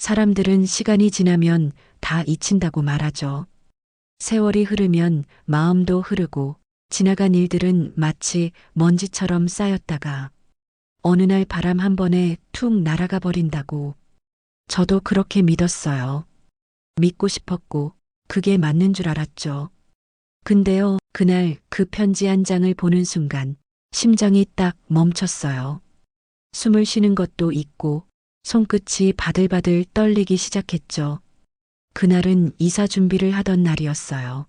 사람들은 시간이 지나면 다 잊힌다고 말하죠. 세월이 흐르면 마음도 흐르고 지나간 일들은 마치 먼지처럼 쌓였다가 어느 날 바람 한 번에 툭 날아가 버린다고. 저도 그렇게 믿었어요. 믿고 싶었고 그게 맞는 줄 알았죠. 근데요, 그날 그 편지 한 장을 보는 순간 심장이 딱 멈췄어요. 숨을 쉬는 것도 있고 손끝이 바들바들 떨리기 시작했죠. 그날은 이사 준비를 하던 날이었어요.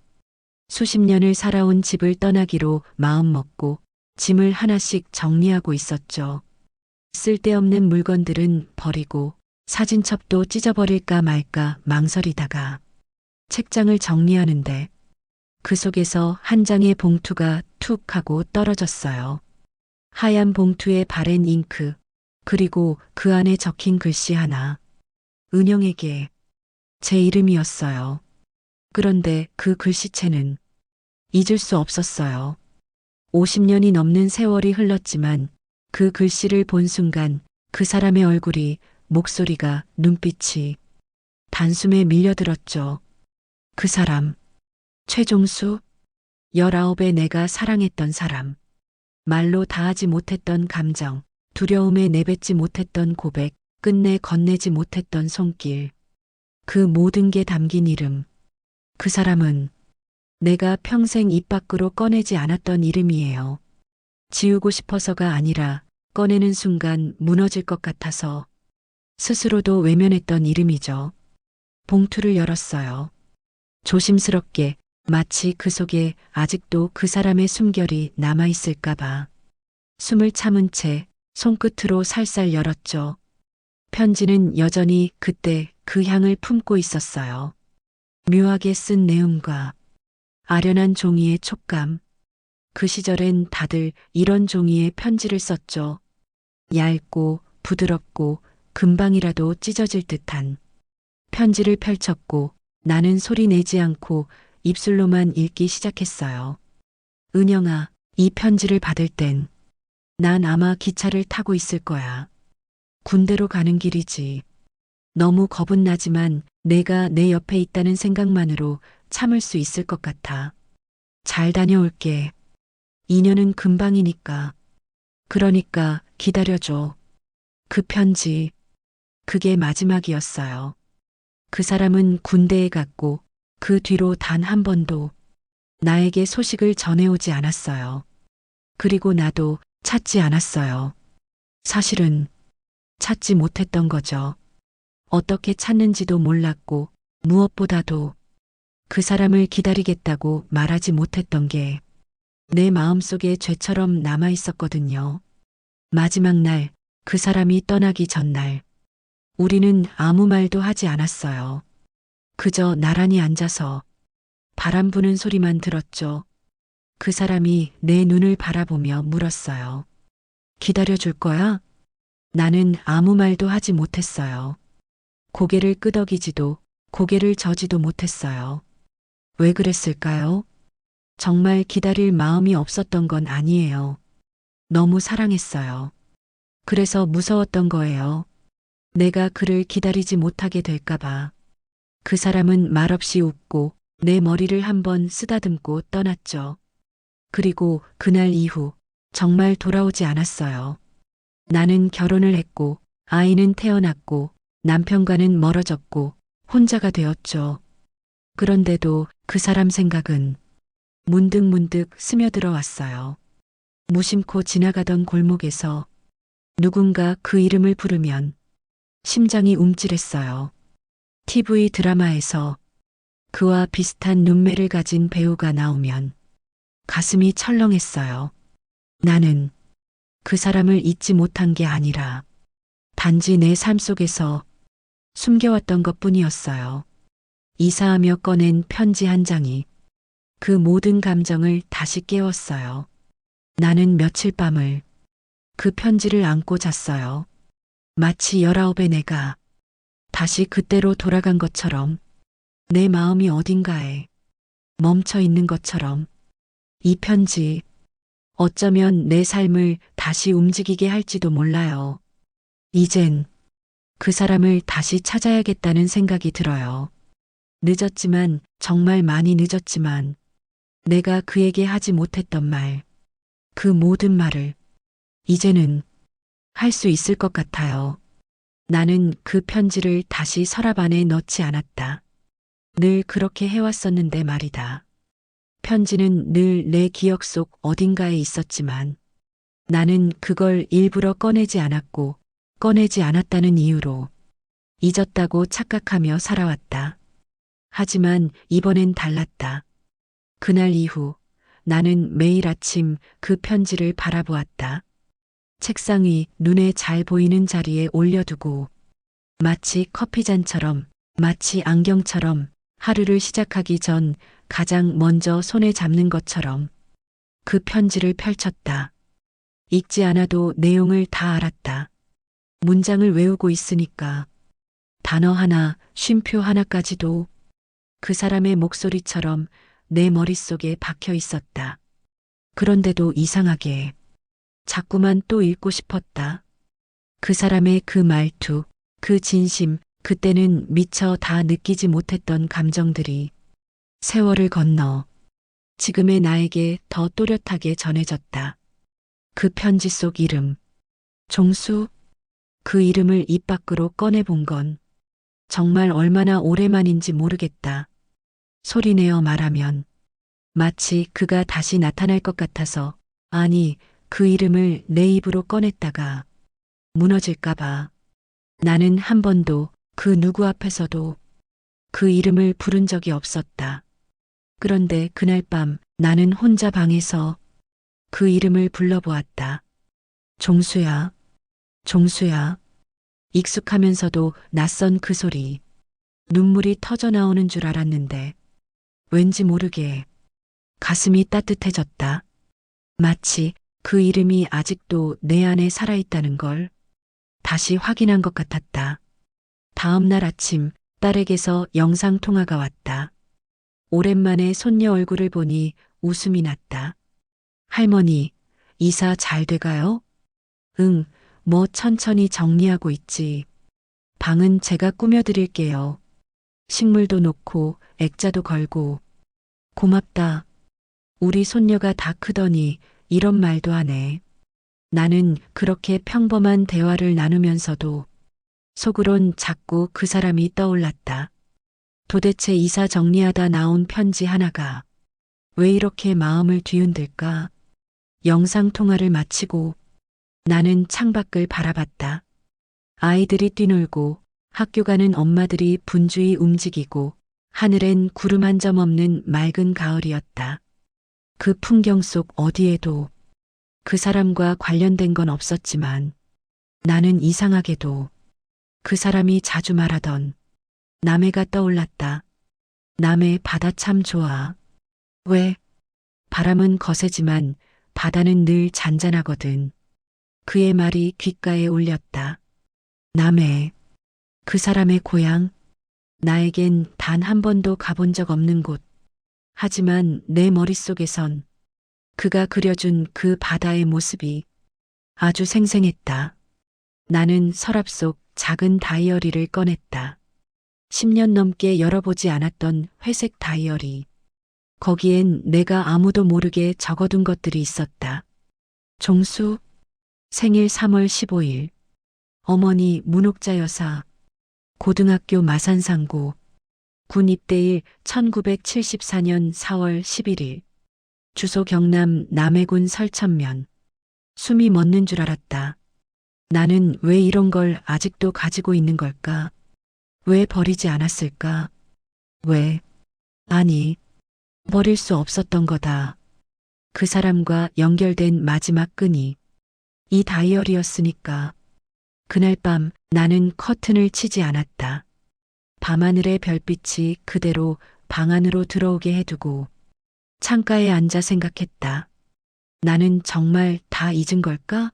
수십 년을 살아온 집을 떠나기로 마음먹고 짐을 하나씩 정리하고 있었죠. 쓸데없는 물건들은 버리고 사진첩도 찢어버릴까 말까 망설이다가 책장을 정리하는데 그 속에서 한 장의 봉투가 툭 하고 떨어졌어요. 하얀 봉투에 바랜 잉크, 그리고 그 안에 적힌 글씨 하나. 은영에게. 제 이름이었어요. 그런데 그 글씨체는 잊을 수 없었어요. 50년이 넘는 세월이 흘렀지만 그 글씨를 본 순간 그 사람의 얼굴이, 목소리가, 눈빛이 단숨에 밀려들었죠. 그 사람. 최종수. 19에 내가 사랑했던 사람. 말로 다하지 못했던 감정, 두려움에 내뱉지 못했던 고백, 끝내 건네지 못했던 손길. 그 모든 게 담긴 이름. 그 사람은 내가 평생 입 밖으로 꺼내지 않았던 이름이에요. 지우고 싶어서가 아니라 꺼내는 순간 무너질 것 같아서 스스로도 외면했던 이름이죠. 봉투를 열었어요. 조심스럽게, 마치 그 속에 아직도 그 사람의 숨결이 남아있을까봐. 숨을 참은 채 손끝으로 살살 열었죠. 편지는 여전히 그때 그 향을 품고 있었어요. 묘하게 쓴 내음과 아련한 종이의 촉감. 그 시절엔 다들 이런 종이에 편지를 썼죠. 얇고 부드럽고 금방이라도 찢어질 듯한. 편지를 펼쳤고 나는 소리 내지 않고 입술로만 읽기 시작했어요. 은영아, 이 편지를 받을 땐 난 아마 기차를 타고 있을 거야. 군대로 가는 길이지. 너무 겁은 나지만 내가 내 옆에 있다는 생각만으로 참을 수 있을 것 같아. 잘 다녀올게. 2년은 금방이니까. 그러니까 기다려줘. 그 편지. 그게 마지막이었어요. 그 사람은 군대에 갔고 그 뒤로 단 한 번도 나에게 소식을 전해오지 않았어요. 그리고 나도 찾지 않았어요. 사실은 찾지 못했던 거죠. 어떻게 찾는지도 몰랐고 무엇보다도 그 사람을 기다리겠다고 말하지 못했던 게 내 마음속에 죄처럼 남아 있었거든요. 마지막 날, 그 사람이 떠나기 전날, 우리는 아무 말도 하지 않았어요. 그저 나란히 앉아서 바람 부는 소리만 들었죠. 그 사람이 내 눈을 바라보며 물었어요. 기다려줄 거야? 나는 아무 말도 하지 못했어요. 고개를 끄덕이지도 고개를 저지도 못했어요. 왜 그랬을까요? 정말 기다릴 마음이 없었던 건 아니에요. 너무 사랑했어요. 그래서 무서웠던 거예요. 내가 그를 기다리지 못하게 될까봐. 그 사람은 말없이 웃고 내 머리를 한번 쓰다듬고 떠났죠. 그리고 그날 이후 정말 돌아오지 않았어요. 나는 결혼을 했고 아이는 태어났고 남편과는 멀어졌고 혼자가 되었죠. 그런데도 그 사람 생각은 문득문득 스며들어 왔어요. 무심코 지나가던 골목에서 누군가 그 이름을 부르면 심장이 움찔했어요. TV 드라마에서 그와 비슷한 눈매를 가진 배우가 나오면 가슴이 철렁했어요. 나는 그 사람을 잊지 못한 게 아니라 단지 내 삶 속에서 숨겨왔던 것뿐이었어요. 이사하며 꺼낸 편지 한 장이 그 모든 감정을 다시 깨웠어요. 나는 며칠 밤을 그 편지를 안고 잤어요. 마치 19에 내가 다시 그때로 돌아간 것처럼, 내 마음이 어딘가에 멈춰 있는 것처럼. 이 편지, 어쩌면 내 삶을 다시 움직이게 할지도 몰라요. 이젠 그 사람을 다시 찾아야겠다는 생각이 들어요. 늦었지만, 정말 많이 늦었지만, 내가 그에게 하지 못했던 말, 그 모든 말을 이제는 할 수 있을 것 같아요. 나는 그 편지를 다시 서랍 안에 넣지 않았다. 늘 그렇게 해왔었는데 말이다. 편지는 늘 내 기억 속 어딘가에 있었지만 나는 그걸 일부러 꺼내지 않았고 꺼내지 않았다는 이유로 잊었다고 착각하며 살아왔다. 하지만 이번엔 달랐다. 그날 이후 나는 매일 아침 그 편지를 바라보았다. 책상 위 눈에 잘 보이는 자리에 올려두고 마치 커피잔처럼 마치 안경처럼 하루를 시작하기 전 가장 먼저 손에 잡는 것처럼 그 편지를 펼쳤다. 읽지 않아도 내용을 다 알았다. 문장을 외우고 있으니까 단어 하나, 쉼표 하나까지도 그 사람의 목소리처럼 내 머릿속에 박혀 있었다. 그런데도 이상하게 자꾸만 또 읽고 싶었다. 그 사람의 그 말투, 그 진심, 그때는 미처 다 느끼지 못했던 감정들이 세월을 건너 지금의 나에게 더 또렷하게 전해졌다. 그 편지 속 이름, 종수, 그 이름을 입 밖으로 꺼내본 건 정말 얼마나 오래만인지 모르겠다. 소리내어 말하면 마치 그가 다시 나타날 것 같아서 아니 그 이름을 내 입으로 꺼냈다가 무너질까봐 나는 한 번도 그 누구 앞에서도 그 이름을 부른 적이 없었다. 그런데 그날 밤 나는 혼자 방에서 그 이름을 불러보았다. 종수야, 종수야. 익숙하면서도 낯선 그 소리. 눈물이 터져 나오는 줄 알았는데 왠지 모르게 가슴이 따뜻해졌다. 마치 그 이름이 아직도 내 안에 살아있다는 걸 다시 확인한 것 같았다. 다음 날 아침 딸에게서 영상통화가 왔다. 오랜만에 손녀 얼굴을 보니 웃음이 났다. 할머니, 이사 잘 돼가요? 응, 뭐 천천히 정리하고 있지. 방은 제가 꾸며드릴게요. 식물도 놓고 액자도 걸고. 고맙다. 우리 손녀가 다 크더니 이런 말도 하네. 나는 그렇게 평범한 대화를 나누면서도 속으론 자꾸 그 사람이 떠올랐다. 도대체 이사 정리하다 나온 편지 하나가 왜 이렇게 마음을 뒤흔들까? 영상통화를 마치고 나는 창밖을 바라봤다. 아이들이 뛰놀고 학교 가는 엄마들이 분주히 움직이고 하늘엔 구름 한 점 없는 맑은 가을이었다. 그 풍경 속 어디에도 그 사람과 관련된 건 없었지만 나는 이상하게도 그 사람이 자주 말하던 남해가 떠올랐다. 남해 바다 참 좋아. 왜? 바람은 거세지만 바다는 늘 잔잔하거든. 그의 말이 귓가에 울렸다. 남해, 그 사람의 고향, 나에겐 단 한 번도 가본 적 없는 곳. 하지만 내 머릿속에선 그가 그려준 그 바다의 모습이 아주 생생했다. 나는 서랍 속 작은 다이어리를 꺼냈다. 10년 넘게 열어보지 않았던 회색 다이어리. 거기엔 내가 아무도 모르게 적어둔 것들이 있었다. 종수, 생일 3월 15일. 어머니 문옥자 여사. 고등학교 마산상고. 군 입대일 1974년 4월 11일. 주소 경남 남해군 설천면. 숨이 멎는 줄 알았다. 나는 왜 이런 걸 아직도 가지고 있는 걸까? 왜 버리지 않았을까? 왜? 아니, 버릴 수 없었던 거다. 그 사람과 연결된 마지막 끈이 이 다이어리였으니까. 그날 밤 나는 커튼을 치지 않았다. 밤하늘의 별빛이 그대로 방 안으로 들어오게 해두고 창가에 앉아 생각했다. 나는 정말 다 잊은 걸까?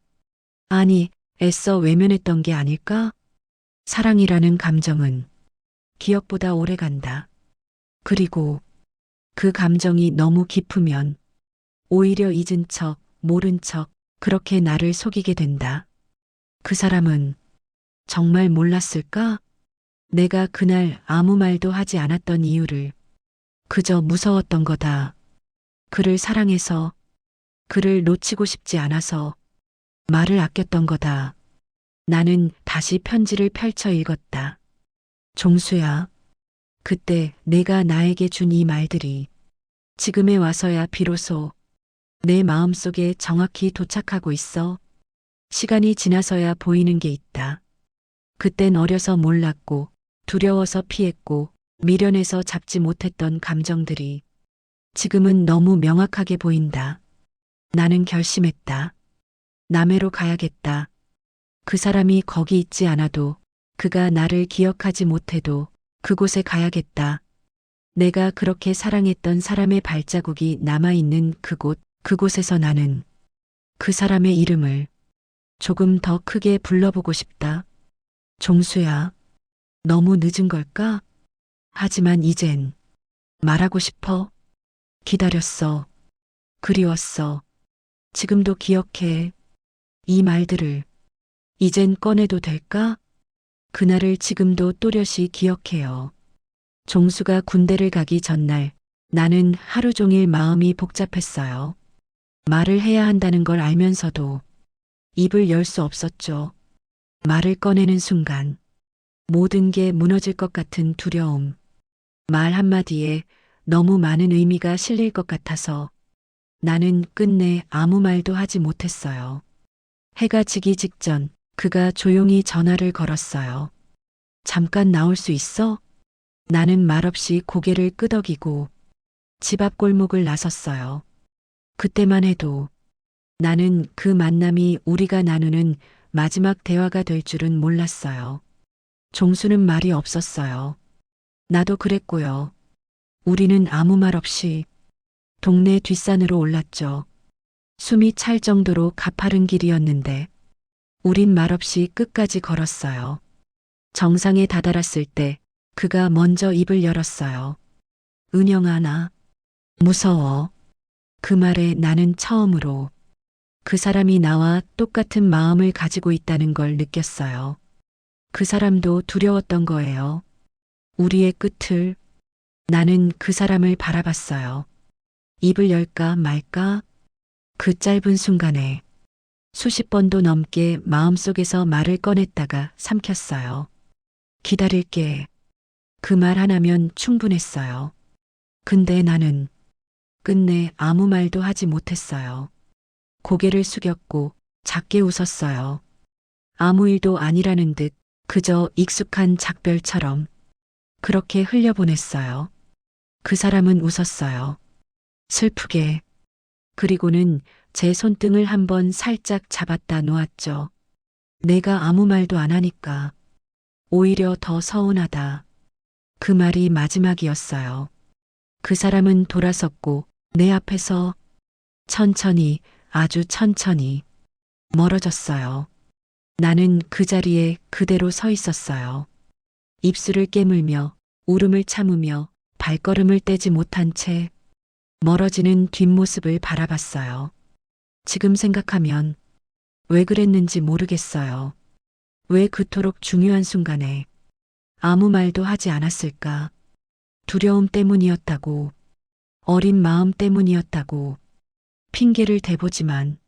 아니, 애써 외면했던 게 아닐까? 사랑이라는 감정은 기억보다 오래 간다. 그리고 그 감정이 너무 깊으면 오히려 잊은 척, 모른 척 그렇게 나를 속이게 된다. 그 사람은 정말 몰랐을까? 내가 그날 아무 말도 하지 않았던 이유를. 그저 무서웠던 거다. 그를 사랑해서, 그를 놓치고 싶지 않아서 말을 아꼈던 거다. 나는 다시 편지를 펼쳐 읽었다. 종수야, 그때 내가 나에게 준 이 말들이 지금에 와서야 비로소 내 마음속에 정확히 도착하고 있어. 시간이 지나서야 보이는 게 있다. 그땐 어려서 몰랐고, 두려워서 피했고, 미련해서 잡지 못했던 감정들이 지금은 너무 명확하게 보인다. 나는 결심했다. 남해로 가야겠다. 그 사람이 거기 있지 않아도, 그가 나를 기억하지 못해도 그곳에 가야겠다. 내가 그렇게 사랑했던 사람의 발자국이 남아있는 그곳에서 나는 그 사람의 이름을 조금 더 크게 불러보고 싶다. 종수야, 너무 늦은 걸까? 하지만 이젠 말하고 싶어. 기다렸어. 그리웠어. 지금도 기억해. 이 말들을 이젠 꺼내도 될까? 그날을 지금도 또렷이 기억해요. 종수가 군대를 가기 전날 나는 하루 종일 마음이 복잡했어요. 말을 해야 한다는 걸 알면서도 입을 열 수 없었죠. 말을 꺼내는 순간 모든 게 무너질 것 같은 두려움. 말 한마디에 너무 많은 의미가 실릴 것 같아서 나는 끝내 아무 말도 하지 못했어요. 해가 지기 직전 그가 조용히 전화를 걸었어요. 잠깐 나올 수 있어? 나는 말없이 고개를 끄덕이고 집 앞 골목을 나섰어요. 그때만 해도 나는 그 만남이 우리가 나누는 마지막 대화가 될 줄은 몰랐어요. 종수는 말이 없었어요. 나도 그랬고요. 우리는 아무 말 없이 동네 뒷산으로 올랐죠. 숨이 찰 정도로 가파른 길이었는데 우린 말없이 끝까지 걸었어요. 정상에 다다랐을 때 그가 먼저 입을 열었어요. 은영아, 나 무서워. 그 말에 나는 처음으로 그 사람이 나와 똑같은 마음을 가지고 있다는 걸 느꼈어요. 그 사람도 두려웠던 거예요. 우리의 끝을. 나는 그 사람을 바라봤어요. 입을 열까 말까? 그 짧은 순간에 수십 번도 넘게 마음속에서 말을 꺼냈다가 삼켰어요. 기다릴게. 그 말 하나면 충분했어요. 근데 나는 끝내 아무 말도 하지 못했어요. 고개를 숙였고 작게 웃었어요. 아무 일도 아니라는 듯 그저 익숙한 작별처럼 그렇게 흘려보냈어요. 그 사람은 웃었어요. 슬프게. 그리고는 제 손등을 한번 살짝 잡았다 놓았죠. 내가 아무 말도 안 하니까 오히려 더 서운하다. 그 말이 마지막이었어요. 그 사람은 돌아섰고 내 앞에서 천천히, 아주 천천히 멀어졌어요. 나는 그 자리에 그대로 서 있었어요. 입술을 깨물며 울음을 참으며 발걸음을 떼지 못한 채 멀어지는 뒷모습을 바라봤어요. 지금 생각하면 왜 그랬는지 모르겠어요. 왜 그토록 중요한 순간에 아무 말도 하지 않았을까? 두려움 때문이었다고, 어린 마음 때문이었다고 핑계를 대보지만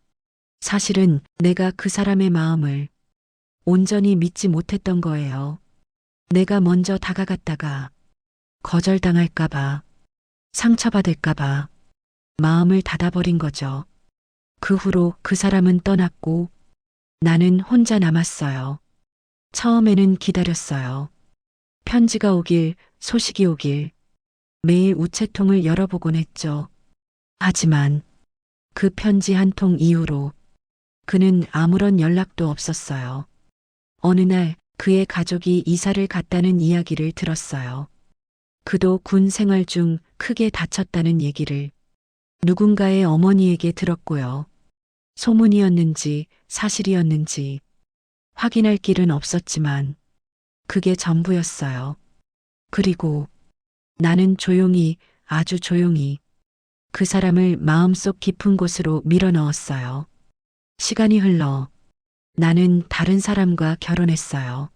사실은 내가 그 사람의 마음을 온전히 믿지 못했던 거예요. 내가 먼저 다가갔다가 거절당할까봐, 상처받을까봐 마음을 닫아버린 거죠. 그 후로 그 사람은 떠났고 나는 혼자 남았어요. 처음에는 기다렸어요. 편지가 오길, 소식이 오길, 매일 우체통을 열어보곤 했죠. 하지만 그 편지 한 통 이후로 그는 아무런 연락도 없었어요. 어느 날 그의 가족이 이사를 갔다는 이야기를 들었어요. 그도 군 생활 중 크게 다쳤다는 얘기를 누군가의 어머니에게 들었고요. 소문이었는지 사실이었는지 확인할 길은 없었지만 그게 전부였어요. 그리고 나는 조용히, 아주 조용히 그 사람을 마음속 깊은 곳으로 밀어넣었어요. 시간이 흘러 나는 다른 사람과 결혼했어요.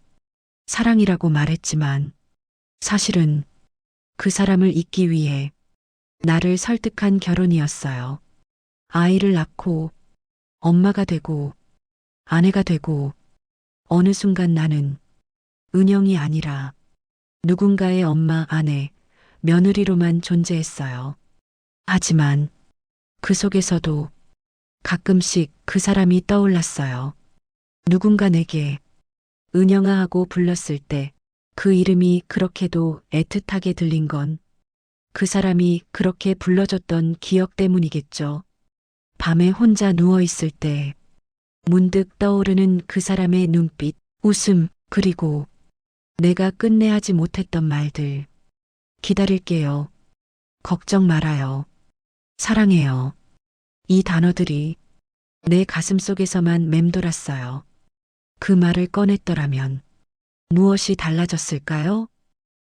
사랑이라고 말했지만 사실은 그 사람을 잊기 위해 나를 설득한 결혼이었어요. 아이를 낳고 엄마가 되고 아내가 되고 어느 순간 나는 은영이 아니라 누군가의 엄마, 아내, 며느리로만 존재했어요. 하지만 그 속에서도 가끔씩 그 사람이 떠올랐어요. 누군가 내게 은영아 하고 불렀을 때 그 이름이 그렇게도 애틋하게 들린 건 그 사람이 그렇게 불러줬던 기억 때문이겠죠. 밤에 혼자 누워 있을 때 문득 떠오르는 그 사람의 눈빛, 웃음, 그리고 내가 끝내 하지 못했던 말들. 기다릴게요. 걱정 말아요. 사랑해요. 이 단어들이 내 가슴 속에서만 맴돌았어요. 그 말을 꺼냈더라면 무엇이 달라졌을까요?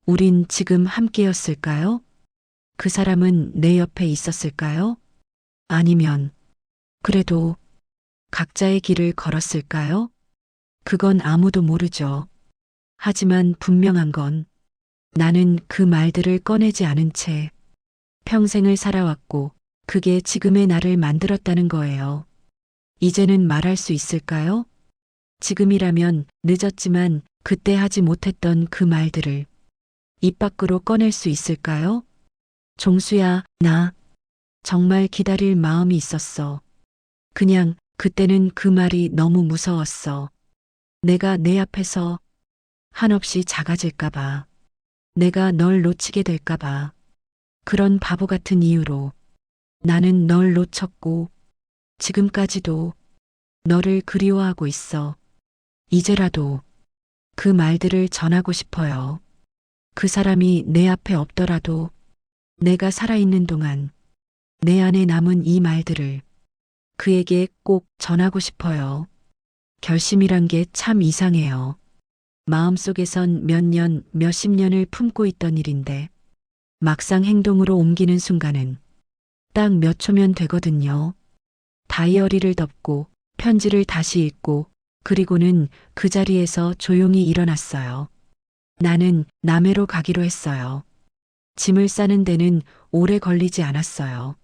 우린 지금 함께였을까요? 그 사람은 내 옆에 있었을까요? 아니면 그래도 각자의 길을 걸었을까요? 그건 아무도 모르죠. 하지만 분명한 건 나는 그 말들을 꺼내지 않은 채 평생을 살아왔고 그게 지금의 나를 만들었다는 거예요. 이제는 말할 수 있을까요? 지금이라면 늦었지만 그때 하지 못했던 그 말들을 입 밖으로 꺼낼 수 있을까요? 종수야, 나 정말 기다릴 마음이 있었어. 그냥 그때는 그 말이 너무 무서웠어. 내가 내 앞에서 한없이 작아질까봐. 내가 널 놓치게 될까봐. 그런 바보 같은 이유로 나는 널 놓쳤고 지금까지도 너를 그리워하고 있어. 이제라도 그 말들을 전하고 싶어요. 그 사람이 내 앞에 없더라도 내가 살아있는 동안 내 안에 남은 이 말들을 그에게 꼭 전하고 싶어요. 결심이란 게 참 이상해요. 마음속에선 몇 년, 몇십 년을 품고 있던 일인데 막상 행동으로 옮기는 순간은 딱 몇 초면 되거든요. 다이어리를 덮고 편지를 다시 읽고 그리고는 그 자리에서 조용히 일어났어요. 나는 남해로 가기로 했어요. 짐을 싸는 데는 오래 걸리지 않았어요.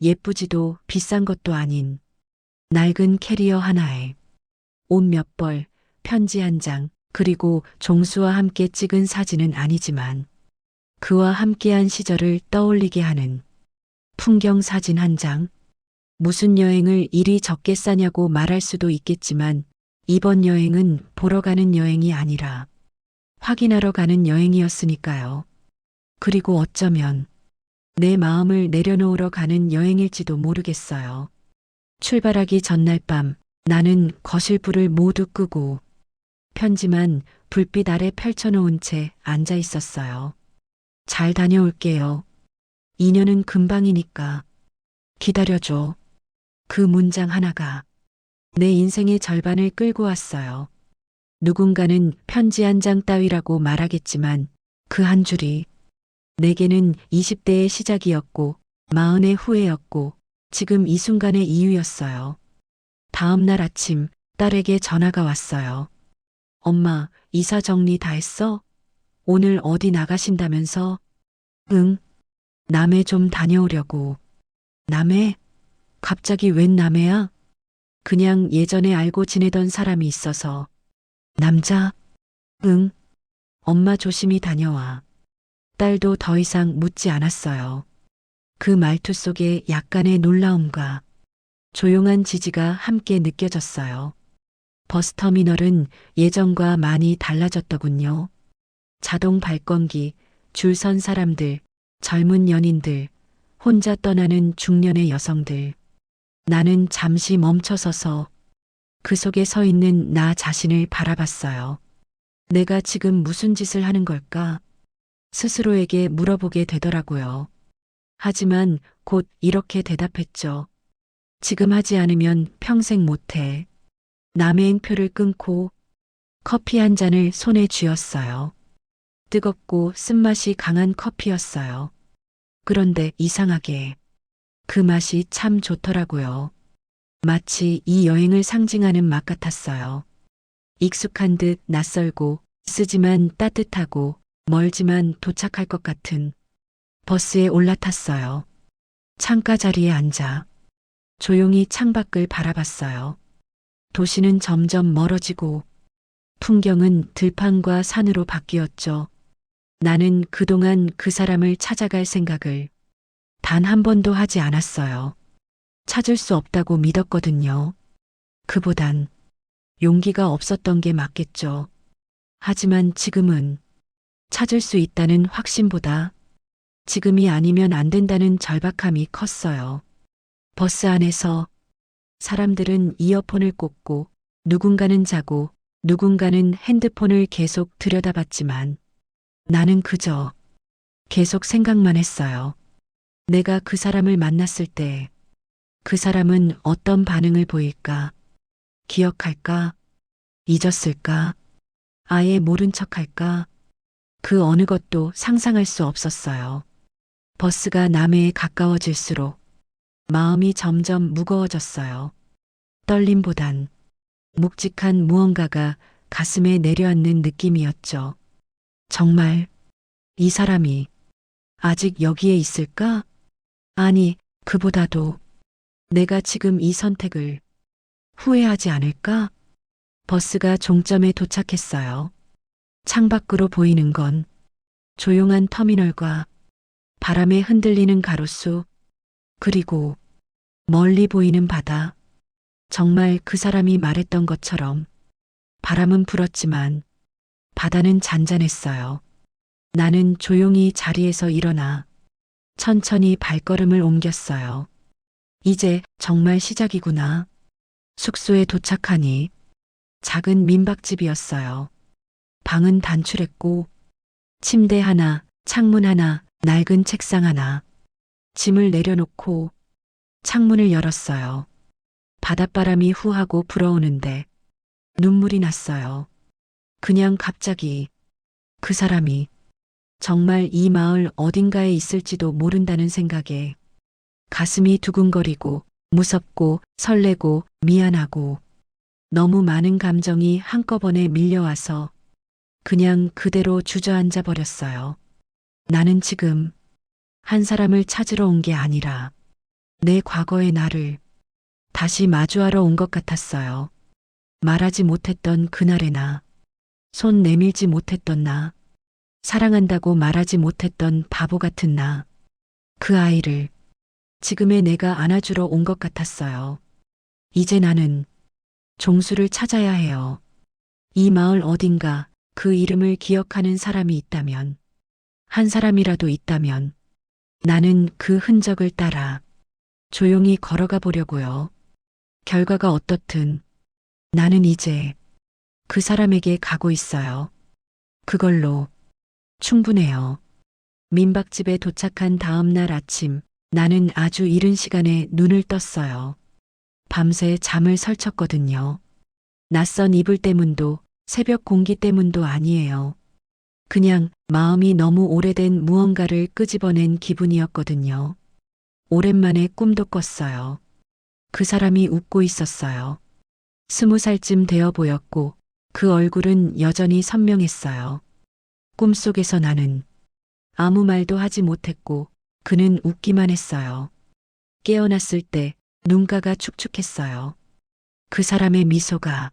예쁘지도 비싼 것도 아닌 낡은 캐리어 하나에 옷 몇 벌, 편지 한 장, 그리고 종수와 함께 찍은 사진은 아니지만 그와 함께한 시절을 떠올리게 하는 풍경 사진 한 장. 무슨 여행을 이리 적게 싸냐고 말할 수도 있겠지만 이번 여행은 보러 가는 여행이 아니라 확인하러 가는 여행이었으니까요. 그리고 어쩌면 내 마음을 내려놓으러 가는 여행일지도 모르겠어요. 출발하기 전날 밤 나는 거실 불을 모두 끄고 편지만 불빛 아래 펼쳐놓은 채 앉아 있었어요. 잘 다녀올게요. 2년은 금방이니까 기다려줘. 그 문장 하나가 내 인생의 절반을 끌고 왔어요. 누군가는 편지 한 장 따위라고 말하겠지만 그 한 줄이 내게는 20대의 시작이었고 40의 후회였고 지금 이 순간의 이유였어요. 다음 날 아침 딸에게 전화가 왔어요. 엄마, 이사 정리 다 했어? 오늘 어디 나가신다면서? 응. 남해 좀 다녀오려고. 남해? 갑자기 웬 남해야? 그냥 예전에 알고 지내던 사람이 있어서. 남자? 응. 엄마 조심히 다녀와. 딸도 더 이상 묻지 않았어요. 그 말투 속에 약간의 놀라움과 조용한 지지가 함께 느껴졌어요. 버스터미널은 예전과 많이 달라졌더군요. 자동 발권기, 줄 선 사람들, 젊은 연인들, 혼자 떠나는 중년의 여성들. 나는 잠시 멈춰서서 그 속에 서 있는 나 자신을 바라봤어요. 내가 지금 무슨 짓을 하는 걸까? 스스로에게 물어보게 되더라고요. 하지만 곧 이렇게 대답했죠. 지금 하지 않으면 평생 못해. 남의 행표를 끊고 커피 한 잔을 손에 쥐었어요. 뜨겁고 쓴맛이 강한 커피였어요. 그런데 이상하게 그 맛이 참 좋더라고요. 마치 이 여행을 상징하는 막 같았어요. 익숙한 듯 낯설고 쓰지만 따뜻하고 멀지만 도착할 것 같은 버스에 올라탔어요. 창가 자리에 앉아 조용히 창밖을 바라봤어요. 도시는 점점 멀어지고 풍경은 들판과 산으로 바뀌었죠. 나는 그동안 그 사람을 찾아갈 생각을 단 한 번도 하지 않았어요. 찾을 수 없다고 믿었거든요. 그보단 용기가 없었던 게 맞겠죠. 하지만 지금은 찾을 수 있다는 확신보다 지금이 아니면 안 된다는 절박함이 컸어요. 버스 안에서 사람들은 이어폰을 꽂고 누군가는 자고 누군가는 핸드폰을 계속 들여다봤지만 나는 그저 계속 생각만 했어요. 내가 그 사람을 만났을 때 그 사람은 어떤 반응을 보일까? 기억할까? 잊었을까? 아예 모른 척할까? 그 어느 것도 상상할 수 없었어요. 버스가 남해에 가까워질수록 마음이 점점 무거워졌어요. 떨림보단 묵직한 무언가가 가슴에 내려앉는 느낌이었죠. 정말 이 사람이 아직 여기에 있을까? 아니, 그보다도 내가 지금 이 선택을 후회하지 않을까? 버스가 종점에 도착했어요. 창밖으로 보이는 건 조용한 터미널과 바람에 흔들리는 가로수, 그리고 멀리 보이는 바다. 정말 그 사람이 말했던 것처럼 바람은 불었지만 바다는 잔잔했어요. 나는 조용히 자리에서 일어나 천천히 발걸음을 옮겼어요. 이제 정말 시작이구나. 숙소에 도착하니 작은 민박집이었어요. 방은 단출했고 침대 하나, 창문 하나, 낡은 책상 하나. 짐을 내려놓고 창문을 열었어요. 바닷바람이 후하고 불어오는데 눈물이 났어요. 그냥 갑자기 그 사람이 정말 이 마을 어딘가에 있을지도 모른다는 생각에 가슴이 두근거리고 무섭고 설레고 미안하고 너무 많은 감정이 한꺼번에 밀려와서 그냥 그대로 주저앉아 버렸어요. 나는 지금 한 사람을 찾으러 온 게 아니라 내 과거의 나를 다시 마주하러 온 것 같았어요. 말하지 못했던 그날의 나, 손 내밀지 못했던 나, 사랑한다고 말하지 못했던 바보 같은 나, 그 아이를 지금의 내가 안아주러 온 것 같았어요. 이제 나는 종수를 찾아야 해요. 이 마을 어딘가 그 이름을 기억하는 사람이 있다면, 한 사람이라도 있다면 나는 그 흔적을 따라 조용히 걸어가 보려고요. 결과가 어떻든 나는 이제 그 사람에게 가고 있어요. 그걸로 충분해요. 민박집에 도착한 다음 날 아침, 나는 아주 이른 시간에 눈을 떴어요. 밤새 잠을 설쳤거든요. 낯선 이불 때문도 새벽 공기 때문도 아니에요. 그냥 마음이 너무 오래된 무언가를 끄집어낸 기분이었거든요. 오랜만에 꿈도 꿨어요. 그 사람이 웃고 있었어요. 20살쯤 되어 보였고 그 얼굴은 여전히 선명했어요. 꿈속에서 나는 아무 말도 하지 못했고 그는 웃기만 했어요. 깨어났을 때 눈가가 축축했어요. 그 사람의 미소가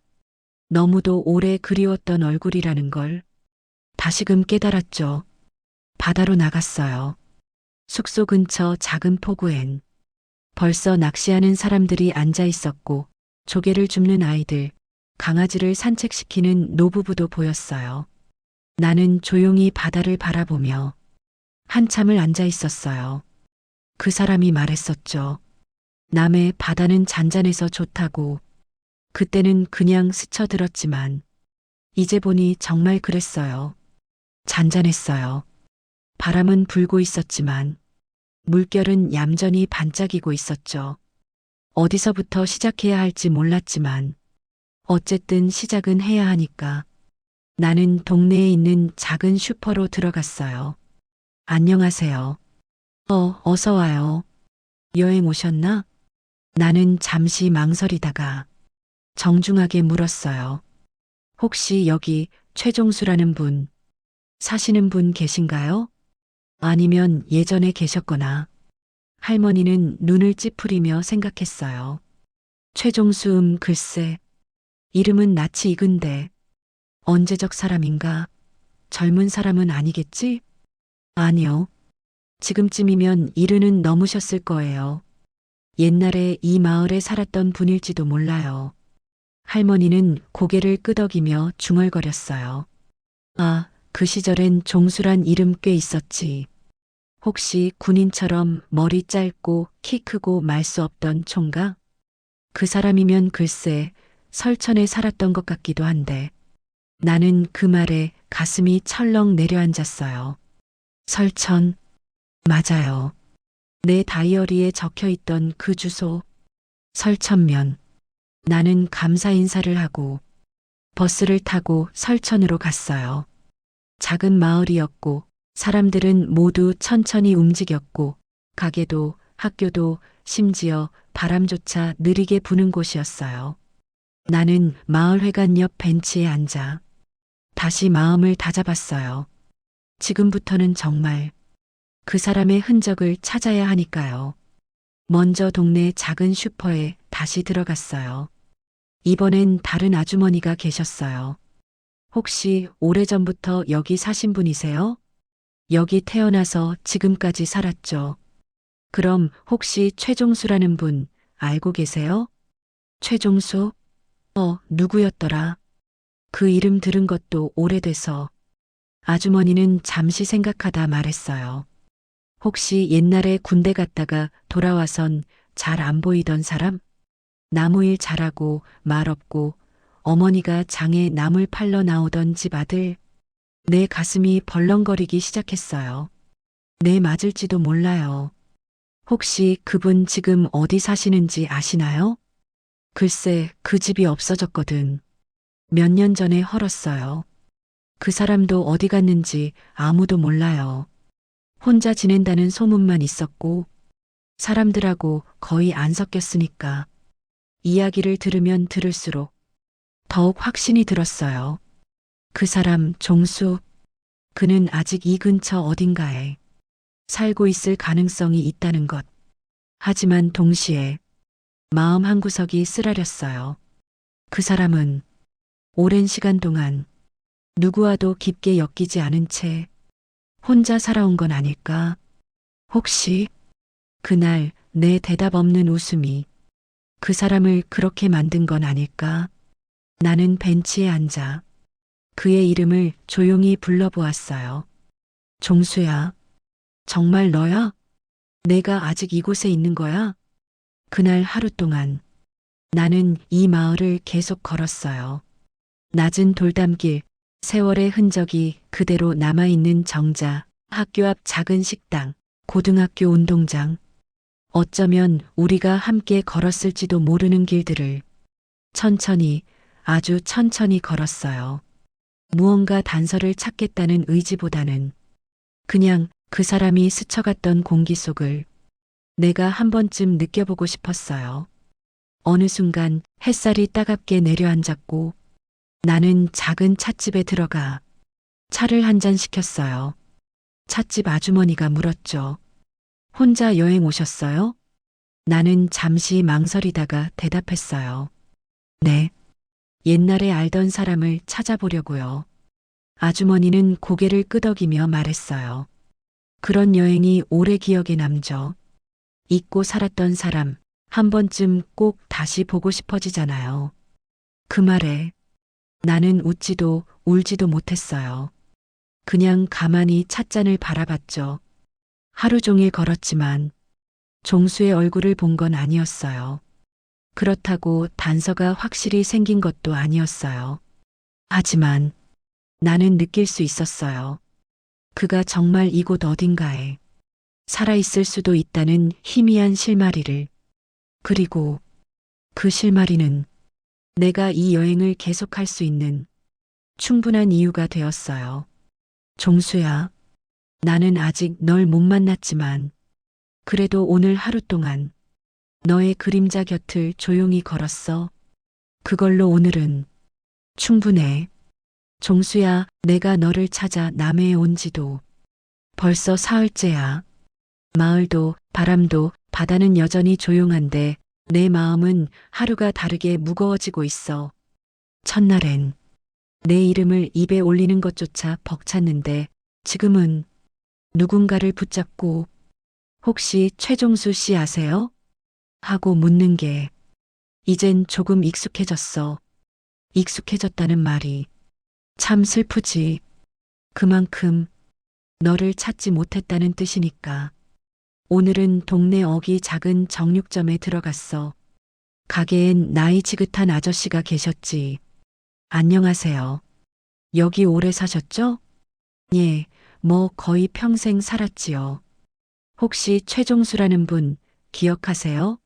너무도 오래 그리웠던 얼굴이라는 걸 다시금 깨달았죠. 바다로 나갔어요. 숙소 근처 작은 포구엔 벌써 낚시하는 사람들이 앉아 있었고 조개를 줍는 아이들, 강아지를 산책시키는 노부부도 보였어요. 나는 조용히 바다를 바라보며 한참을 앉아 있었어요. 그 사람이 말했었죠. 남의 바다는 잔잔해서 좋다고. 그때는 그냥 스쳐들었지만 이제 보니 정말 그랬어요. 잔잔했어요. 바람은 불고 있었지만 물결은 얌전히 반짝이고 있었죠. 어디서부터 시작해야 할지 몰랐지만 어쨌든 시작은 해야 하니까 나는 동네에 있는 작은 슈퍼로 들어갔어요. 안녕하세요. 어서 와요. 여행 오셨나? 나는 잠시 망설이다가 정중하게 물었어요. 혹시 여기 최종수라는 분, 사시는 분 계신가요? 아니면 예전에 계셨거나. 할머니는 눈을 찌푸리며 생각했어요. 최종수 글쎄, 이름은 낯이 익은데 언제적 사람인가? 젊은 사람은 아니겠지? 아니요. 지금쯤이면 이르는 넘으셨을 거예요. 옛날에 이 마을에 살았던 분일지도 몰라요. 할머니는 고개를 끄덕이며 중얼거렸어요. 아, 그 시절엔 종수란 이름 꽤 있었지. 혹시 군인처럼 머리 짧고 키 크고 말 수 없던 총각? 그 사람이면 글쎄 설천에 살았던 것 같기도 한데 나는 그 말에 가슴이 철렁 내려앉았어요. 설천, 맞아요. 내 다이어리에 적혀 있던 그 주소, 설천면. 나는 감사 인사를 하고 버스를 타고 설천으로 갔어요. 작은 마을이었고 사람들은 모두 천천히 움직였고 가게도 학교도 심지어 바람조차 느리게 부는 곳이었어요. 나는 마을회관 옆 벤치에 앉아 다시 마음을 다잡았어요. 지금부터는 정말 그 사람의 흔적을 찾아야 하니까요. 먼저 동네 작은 슈퍼에 다시 들어갔어요. 이번엔 다른 아주머니가 계셨어요. 혹시 오래전부터 여기 사신 분이세요? 여기 태어나서 지금까지 살았죠. 그럼 혹시 최종수라는 분 알고 계세요? 최종수? 누구였더라? 그 이름 들은 것도 오래돼서. 아주머니는 잠시 생각하다 말했어요. 혹시 옛날에 군대 갔다가 돌아와선 잘 안 보이던 사람? 나무일 잘하고 말 없고 어머니가 장에 나물 팔러 나오던 집 아들. 내 가슴이 벌렁거리기 시작했어요. 네, 맞을지도 몰라요. 혹시 그분 지금 어디 사시는지 아시나요? 글쎄, 그 집이 없어졌거든. 몇 년 전에 헐었어요. 그 사람도 어디 갔는지 아무도 몰라요. 혼자 지낸다는 소문만 있었고, 사람들하고 거의 안 섞였으니까. 이야기를 들으면 들을수록 더욱 확신이 들었어요. 그 사람 종수, 그는 아직 이 근처 어딘가에 살고 있을 가능성이 있다는 것. 하지만 동시에 마음 한구석이 쓰라렸어요. 그 사람은 오랜 시간 동안 누구와도 깊게 엮이지 않은 채 혼자 살아온 건 아닐까? 혹시 그날 내 대답 없는 웃음이 그 사람을 그렇게 만든 건 아닐까? 나는 벤치에 앉아 그의 이름을 조용히 불러보았어요. 종수야, 정말 너야? 내가 아직 이곳에 있는 거야? 그날 하루 동안 나는 이 마을을 계속 걸었어요. 낮은 돌담길, 세월의 흔적이 그대로 남아있는 정자, 학교 앞 작은 식당, 고등학교 운동장. 어쩌면 우리가 함께 걸었을지도 모르는 길들을 천천히, 아주 천천히 걸었어요. 무언가 단서를 찾겠다는 의지보다는 그냥 그 사람이 스쳐갔던 공기 속을 내가 한 번쯤 느껴보고 싶었어요. 어느 순간 햇살이 따갑게 내려앉았고 나는 작은 찻집에 들어가 차를 한 잔 시켰어요. 찻집 아주머니가 물었죠. 혼자 여행 오셨어요? 나는 잠시 망설이다가 대답했어요. 네. 옛날에 알던 사람을 찾아보려고요. 아주머니는 고개를 끄덕이며 말했어요. 그런 여행이 오래 기억에 남죠. 잊고 살았던 사람 한 번쯤 꼭 다시 보고 싶어지잖아요. 그 말에 나는 웃지도 울지도 못했어요. 그냥 가만히 찻잔을 바라봤죠. 하루 종일 걸었지만 종수의 얼굴을 본 건 아니었어요. 그렇다고 단서가 확실히 생긴 것도 아니었어요. 하지만 나는 느낄 수 있었어요. 그가 정말 이곳 어딘가에 살아있을 수도 있다는 희미한 실마리를. 그리고 그 실마리는 내가 이 여행을 계속할 수 있는 충분한 이유가 되었어요. 종수야, 나는 아직 널 못 만났지만 그래도 오늘 하루 동안 너의 그림자 곁을 조용히 걸었어. 그걸로 오늘은 충분해. 종수야, 내가 너를 찾아 남해에 온 지도 벌써 사흘째야. 마을도 바람도 바다는 여전히 조용한데 내 마음은 하루가 다르게 무거워지고 있어. 첫날엔 내 이름을 입에 올리는 것조차 벅찼는데 지금은 누군가를 붙잡고 혹시 최종수 씨 아세요? 하고 묻는 게 이젠 조금 익숙해졌어. 익숙해졌다는 말이 참 슬프지. 그만큼 너를 찾지 못했다는 뜻이니까. 오늘은 동네 어귀 작은 정육점에 들어갔어. 가게엔 나이 지긋한 아저씨가 계셨지. 안녕하세요. 여기 오래 사셨죠? 예, 뭐 거의 평생 살았지요. 혹시 최종수라는 분 기억하세요?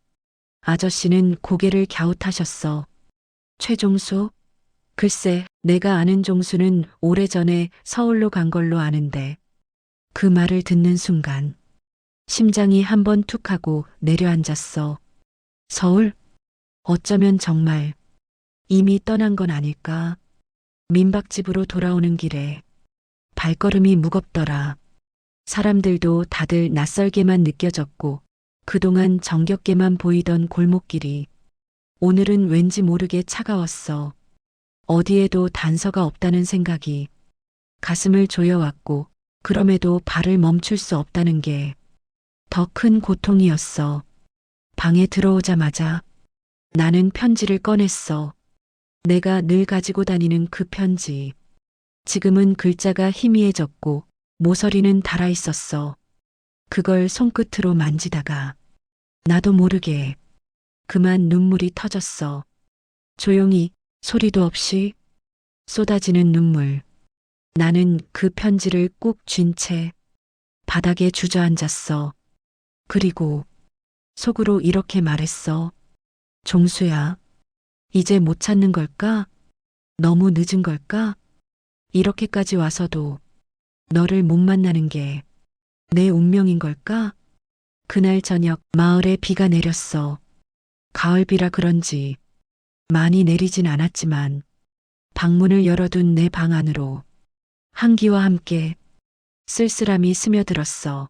아저씨는 고개를 갸웃하셨어. 최종수? 글쎄, 내가 아는 종수는 오래전에 서울로 간 걸로 아는데. 그 말을 듣는 순간 심장이 한번 툭 하고 내려앉았어. 서울? 어쩌면 정말 이미 떠난 건 아닐까? 민박집으로 돌아오는 길에 발걸음이 무겁더라. 사람들도 다들 낯설게만 느껴졌고 그동안 정겹게만 보이던 골목길이 오늘은 왠지 모르게 차가웠어. 어디에도 단서가 없다는 생각이 가슴을 조여왔고 그럼에도 발을 멈출 수 없다는 게 더 큰 고통이었어. 방에 들어오자마자 나는 편지를 꺼냈어. 내가 늘 가지고 다니는 그 편지. 지금은 글자가 희미해졌고 모서리는 달아 있었어. 그걸 손끝으로 만지다가 나도 모르게 그만 눈물이 터졌어. 조용히 소리도 없이 쏟아지는 눈물. 나는 그 편지를 꾹 쥔 채 바닥에 주저앉았어. 그리고 속으로 이렇게 말했어. 종수야, 이제 못 찾는 걸까? 너무 늦은 걸까? 이렇게까지 와서도 너를 못 만나는 게 내 운명인 걸까? 그날 저녁 마을에 비가 내렸어. 가을비라 그런지 많이 내리진 않았지만 방문을 열어둔 내 방 안으로 한기와 함께 쓸쓸함이 스며들었어.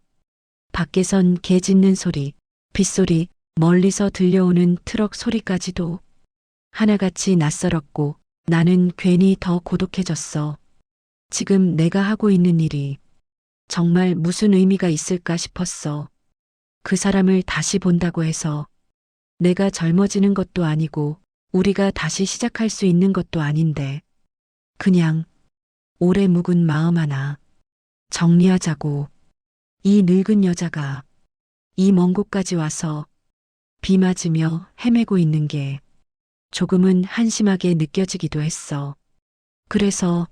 밖에선 개 짖는 소리, 빗소리, 멀리서 들려오는 트럭 소리까지도 하나같이 낯설었고 나는 괜히 더 고독해졌어. 지금 내가 하고 있는 일이 정말 무슨 의미가 있을까 싶었어. 그 사람을 다시 본다고 해서 내가 젊어지는 것도 아니고 우리가 다시 시작할 수 있는 것도 아닌데 그냥 오래 묵은 마음 하나 정리하자고. 이 늙은 여자가 이 먼 곳까지 와서 비 맞으며 헤매고 있는 게 조금은 한심하게 느껴지기도 했어. 그래서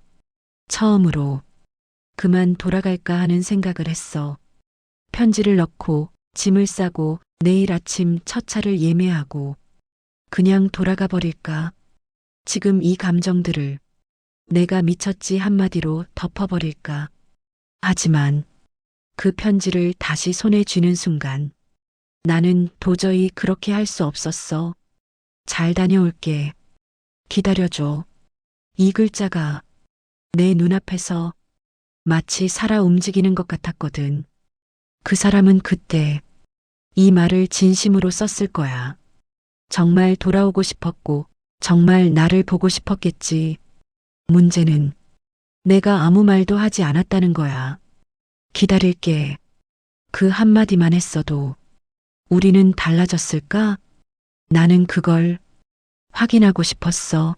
처음으로 그만 돌아갈까 하는 생각을 했어. 편지를 넣고 짐을 싸고 내일 아침 첫 차를 예매하고 그냥 돌아가 버릴까? 지금 이 감정들을 내가 미쳤지 한마디로 덮어버릴까? 하지만 그 편지를 다시 손에 쥐는 순간 나는 도저히 그렇게 할 수 없었어. 잘 다녀올게. 기다려줘. 이 글자가 내 눈앞에서 마치 살아 움직이는 것 같았거든. 그 사람은 그때 이 말을 진심으로 썼을 거야. 정말 돌아오고 싶었고 정말 나를 보고 싶었겠지. 문제는 내가 아무 말도 하지 않았다는 거야. 기다릴게. 그 한마디만 했어도 우리는 달라졌을까? 나는 그걸 확인하고 싶었어.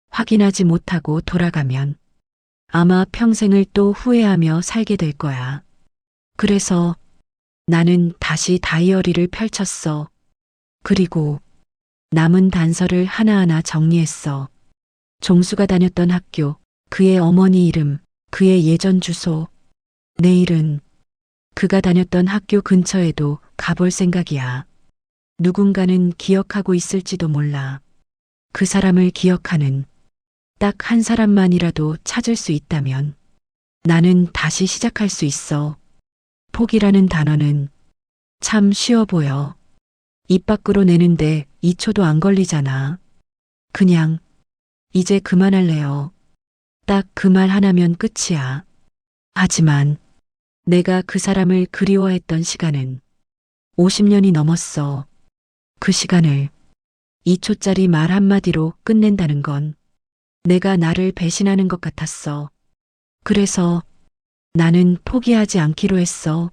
확인하지 못하고 돌아가면 아마 평생을 또 후회하며 살게 될 거야. 그래서 나는 다시 다이어리를 펼쳤어. 그리고 남은 단서를 하나하나 정리했어. 종수가 다녔던 학교, 그의 어머니 이름, 그의 예전 주소. 내일은 그가 다녔던 학교 근처에도 가볼 생각이야. 누군가는 기억하고 있을지도 몰라. 그 사람을 기억하는 딱 한 사람만이라도 찾을 수 있다면 나는 다시 시작할 수 있어. 포기라는 단어는 참 쉬워 보여. 입 밖으로 내는데 2초도 안 걸리잖아. 그냥 이제 그만할래요. 딱 그 말 하나면 끝이야. 하지만 내가 그 사람을 그리워했던 시간은 50년이 넘었어. 그 시간을 2초짜리 말 한마디로 끝낸다는 건 내가 나를 배신하는 것 같았어. 그래서 나는 포기하지 않기로 했어.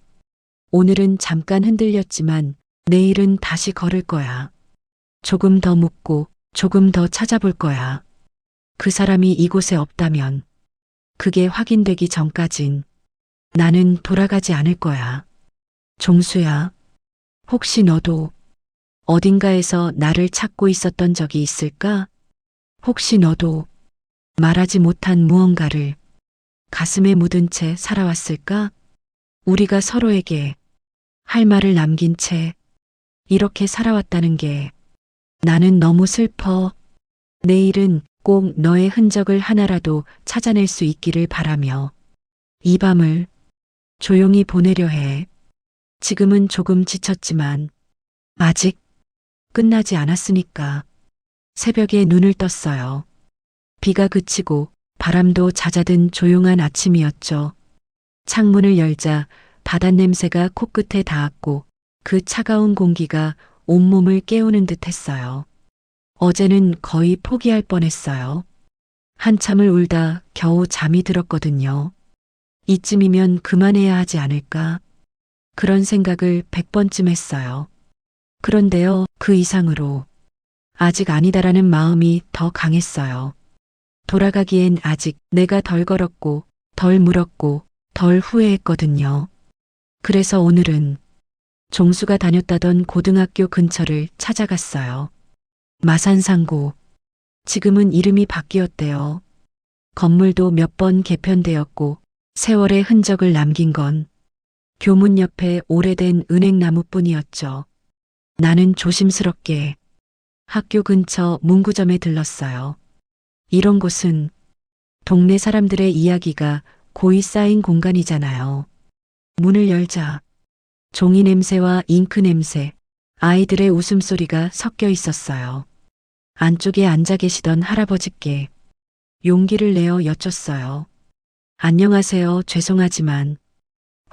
오늘은 잠깐 흔들렸지만 내일은 다시 걸을 거야. 조금 더 묻고 조금 더 찾아볼 거야. 그 사람이 이곳에 없다면 그게 확인되기 전까진 나는 돌아가지 않을 거야. 종수야, 혹시 너도 어딘가에서 나를 찾고 있었던 적이 있을까? 혹시 너도 말하지 못한 무언가를 가슴에 묻은 채 살아왔을까? 우리가 서로에게 할 말을 남긴 채 이렇게 살아왔다는 게 나는 너무 슬퍼. 내일은 꼭 너의 흔적을 하나라도 찾아낼 수 있기를 바라며 이 밤을 조용히 보내려 해. 지금은 조금 지쳤지만 아직 끝나지 않았으니까. 새벽에 눈을 떴어요. 비가 그치고 바람도 잦아든 조용한 아침이었죠. 창문을 열자 바닷냄새가 코끝에 닿았고 그 차가운 공기가 온몸을 깨우는 듯 했어요. 어제는 거의 포기할 뻔했어요. 한참을 울다 겨우 잠이 들었거든요. 이쯤이면 그만해야 하지 않을까? 그런 생각을 100번쯤 했어요. 그런데요, 그 이상으로 아직 아니다라는 마음이 더 강했어요. 돌아가기엔 아직 내가 덜 걸었고, 덜 물었고, 덜 후회했거든요. 그래서 오늘은 종수가 다녔다던 고등학교 근처를 찾아갔어요. 마산상고. 지금은 이름이 바뀌었대요. 건물도 몇 번 개편되었고 세월의 흔적을 남긴 건 교문 옆에 오래된 은행나무뿐이었죠. 나는 조심스럽게 학교 근처 문구점에 들렀어요. 이런 곳은 동네 사람들의 이야기가 고이 쌓인 공간이잖아요. 문을 열자 종이 냄새와 잉크 냄새, 아이들의 웃음소리가 섞여 있었어요. 안쪽에 앉아 계시던 할아버지께 용기를 내어 여쭸어요. 안녕하세요. 죄송하지만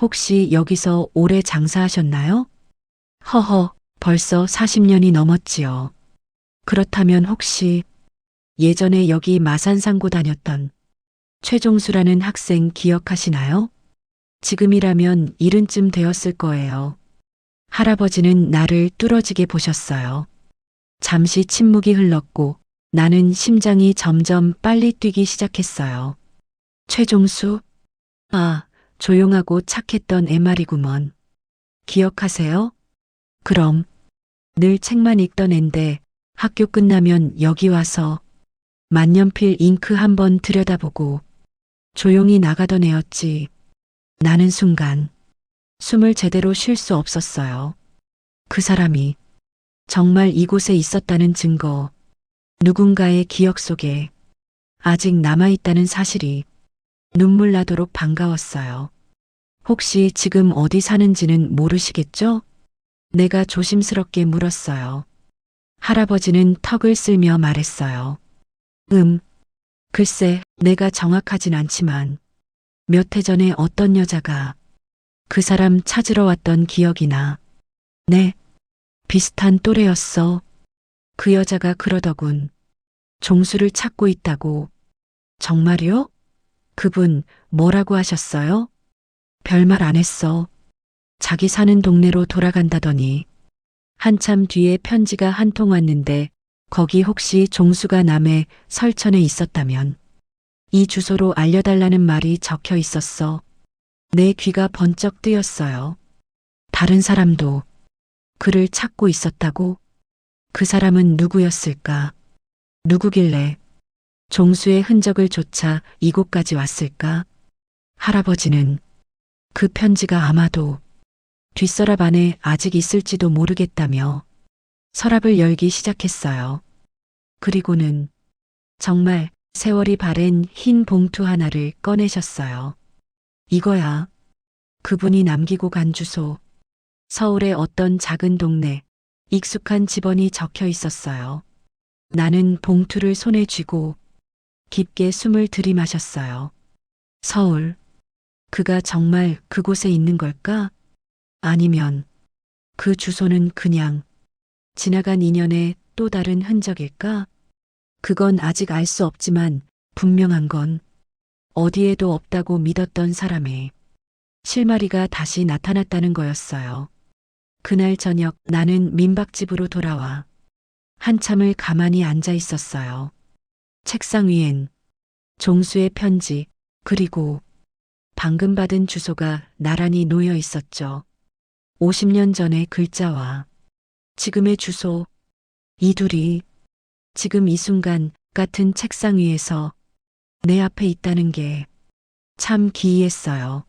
혹시 여기서 오래 장사하셨나요? 허허, 벌써 40년이 넘었지요. 그렇다면 혹시 예전에 여기 마산상고 다녔던 최종수라는 학생 기억하시나요? 지금이라면 70쯤 되었을 거예요. 할아버지는 나를 뚫어지게 보셨어요. 잠시 침묵이 흘렀고 나는 심장이 점점 빨리 뛰기 시작했어요. 최종수? 아, 조용하고 착했던 애말이구먼. 기억하세요? 그럼 늘 책만 읽던 앤데 학교 끝나면 여기 와서 만년필 잉크 한번 들여다보고 조용히 나가던 애였지. 나는 순간 숨을 제대로 쉴 수 없었어요. 그 사람이 정말 이곳에 있었다는 증거, 누군가의 기억 속에 아직 남아있다는 사실이 눈물 나도록 반가웠어요. 혹시 지금 어디 사는지는 모르시겠죠? 내가 조심스럽게 물었어요. 할아버지는 턱을 쓸며 말했어요. 글쎄, 내가 정확하진 않지만 몇 해 전에 어떤 여자가 그 사람 찾으러 왔던 기억이나. 네, 비슷한 또래였어. 그 여자가 그러더군. 종수를 찾고 있다고. 정말요? 그분 뭐라고 하셨어요? 별말 안 했어. 자기 사는 동네로 돌아간다더니. 한참 뒤에 편지가 한 통 왔는데 거기 혹시 종수가 남해 설천에 있었다면 이 주소로 알려달라는 말이 적혀 있었어. 내 귀가 번쩍 뜨였어요. 다른 사람도 그를 찾고 있었다고? 그 사람은 누구였을까? 누구길래 종수의 흔적을 쫓아 이곳까지 왔을까? 할아버지는 그 편지가 아마도 뒷서랍 안에 아직 있을지도 모르겠다며 서랍을 열기 시작했어요. 그리고는 정말 세월이 바랜 흰 봉투 하나를 꺼내셨어요. 이거야. 그분이 남기고 간 주소. 서울의 어떤 작은 동네. 익숙한 지번이 적혀 있었어요. 나는 봉투를 손에 쥐고 깊게 숨을 들이마셨어요. 서울. 그가 정말 그곳에 있는 걸까? 아니면 그 주소는 그냥 지나간 인연의 또 다른 흔적일까? 그건 아직 알 수 없지만 분명한 건 어디에도 없다고 믿었던 사람의 실마리가 다시 나타났다는 거였어요. 그날 저녁 나는 민박집으로 돌아와 한참을 가만히 앉아 있었어요. 책상 위엔 종수의 편지, 그리고 방금 받은 주소가 나란히 놓여 있었죠. 50년 전의 글자와 지금의 주소, 이 둘이 지금 이 순간 같은 책상 위에서 내 앞에 있다는 게 참 기이했어요.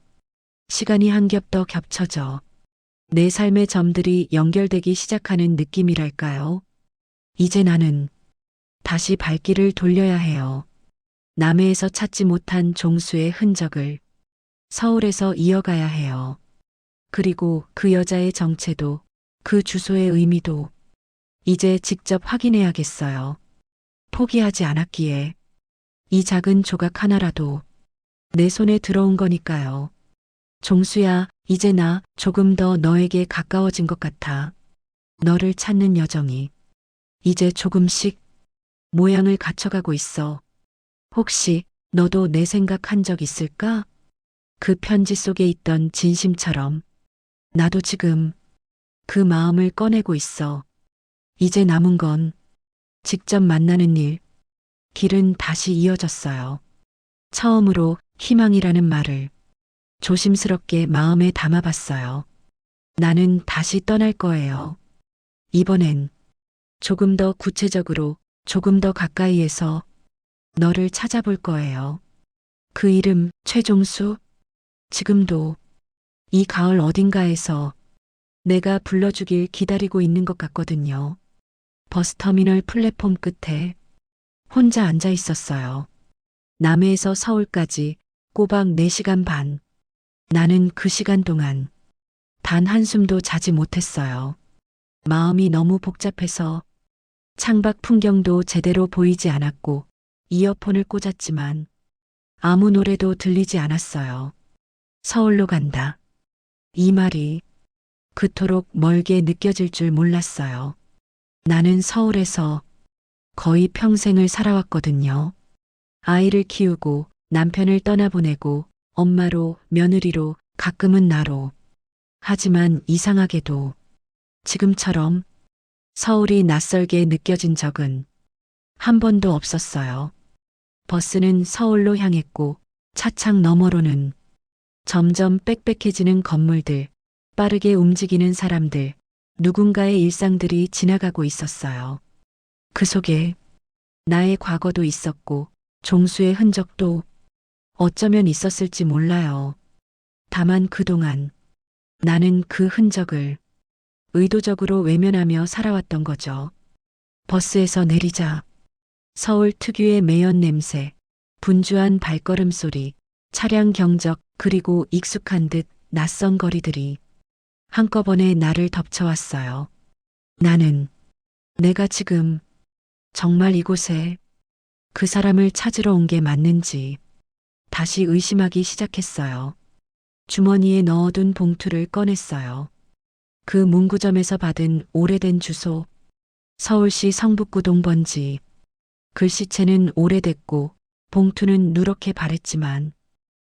시간이 한 겹 더 겹쳐져 내 삶의 점들이 연결되기 시작하는 느낌이랄까요? 이제 나는 다시 발길을 돌려야 해요. 남해에서 찾지 못한 종수의 흔적을 서울에서 이어가야 해요. 그리고 그 여자의 정체도 그 주소의 의미도 이제 직접 확인해야겠어요. 포기하지 않았기에 이 작은 조각 하나라도 내 손에 들어온 거니까요. 종수야, 이제 나 조금 더 너에게 가까워진 것 같아. 너를 찾는 여정이 이제 조금씩 모양을 갖춰가고 있어. 혹시 너도 내 생각한 적 있을까? 그 편지 속에 있던 진심처럼 나도 지금 그 마음을 꺼내고 있어. 이제 남은 건 직접 만나는 일. 길은 다시 이어졌어요. 처음으로 희망이라는 말을 조심스럽게 마음에 담아봤어요. 나는 다시 떠날 거예요. 이번엔 조금 더 구체적으로, 조금 더 가까이에서 너를 찾아볼 거예요. 그 이름 최종수. 지금도 이 가을 어딘가에서 내가 불러주길 기다리고 있는 것 같거든요. 버스터미널 플랫폼 끝에 혼자 앉아 있었어요. 남해에서 서울까지 꼬박 4시간 반. 나는 그 시간 동안 단 한숨도 자지 못했어요. 마음이 너무 복잡해서 창밖 풍경도 제대로 보이지 않았고 이어폰을 꽂았지만 아무 노래도 들리지 않았어요. 서울로 간다. 이 말이 그토록 멀게 느껴질 줄 몰랐어요. 나는 서울에서 거의 평생을 살아왔거든요. 아이를 키우고 남편을 떠나보내고 엄마로, 며느리로, 가끔은 나로. 하지만 이상하게도 지금처럼 서울이 낯설게 느껴진 적은 한 번도 없었어요. 버스는 서울로 향했고 차창 너머로는 점점 빽빽해지는 건물들, 빠르게 움직이는 사람들, 누군가의 일상들이 지나가고 있었어요. 그 속에 나의 과거도 있었고 종수의 흔적도 어쩌면 있었을지 몰라요. 다만 그동안 나는 그 흔적을 의도적으로 외면하며 살아왔던 거죠. 버스에서 내리자 서울 특유의 매연 냄새, 분주한 발걸음 소리, 차량 경적, 그리고 익숙한 듯 낯선 거리들이 한꺼번에 나를 덮쳐왔어요. 나는 내가 지금 정말 이곳에 그 사람을 찾으러 온 게 맞는지 다시 의심하기 시작했어요. 주머니에 넣어둔 봉투를 꺼냈어요. 그 문구점에서 받은 오래된 주소, 서울시 성북구 동번지. 글씨체는 오래됐고 봉투는 누렇게 바랬지만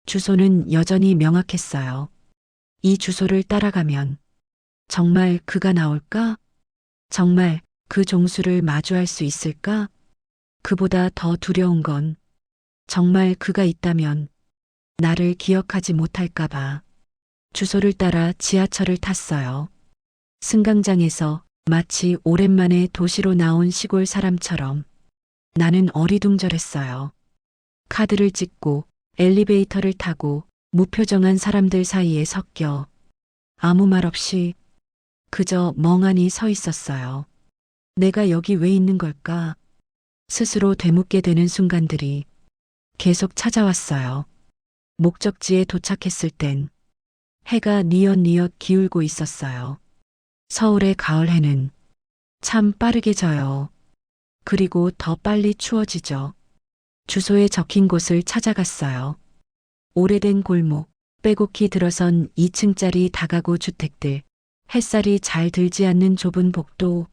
주소는 여전히 명확했어요. 이 주소를 따라가면 정말 그가 나올까? 정말 그 종수를 마주할 수 있을까? 그보다 더 두려운 건 정말 그가 있다면 나를 기억하지 못할까봐. 주소를 따라 지하철을 탔어요. 승강장에서 마치 오랜만에 도시로 나온 시골 사람처럼 나는 어리둥절했어요. 카드를 찍고 엘리베이터를 타고 무표정한 사람들 사이에 섞여 아무 말 없이 그저 멍하니 서 있었어요. 내가 여기 왜 있는 걸까? 스스로 되묻게 되는 순간들이 계속 찾아왔어요. 목적지에 도착했을 땐 해가 뉘엿뉘엿 기울고 있었어요. 서울의 가을 해는 참 빠르게 져요. 그리고 더 빨리 추워지죠. 주소에 적힌 곳을 찾아갔어요. 오래된 골목, 빼곡히 들어선 2층짜리 다가구 주택들, 햇살이 잘 들지 않는 좁은 복도,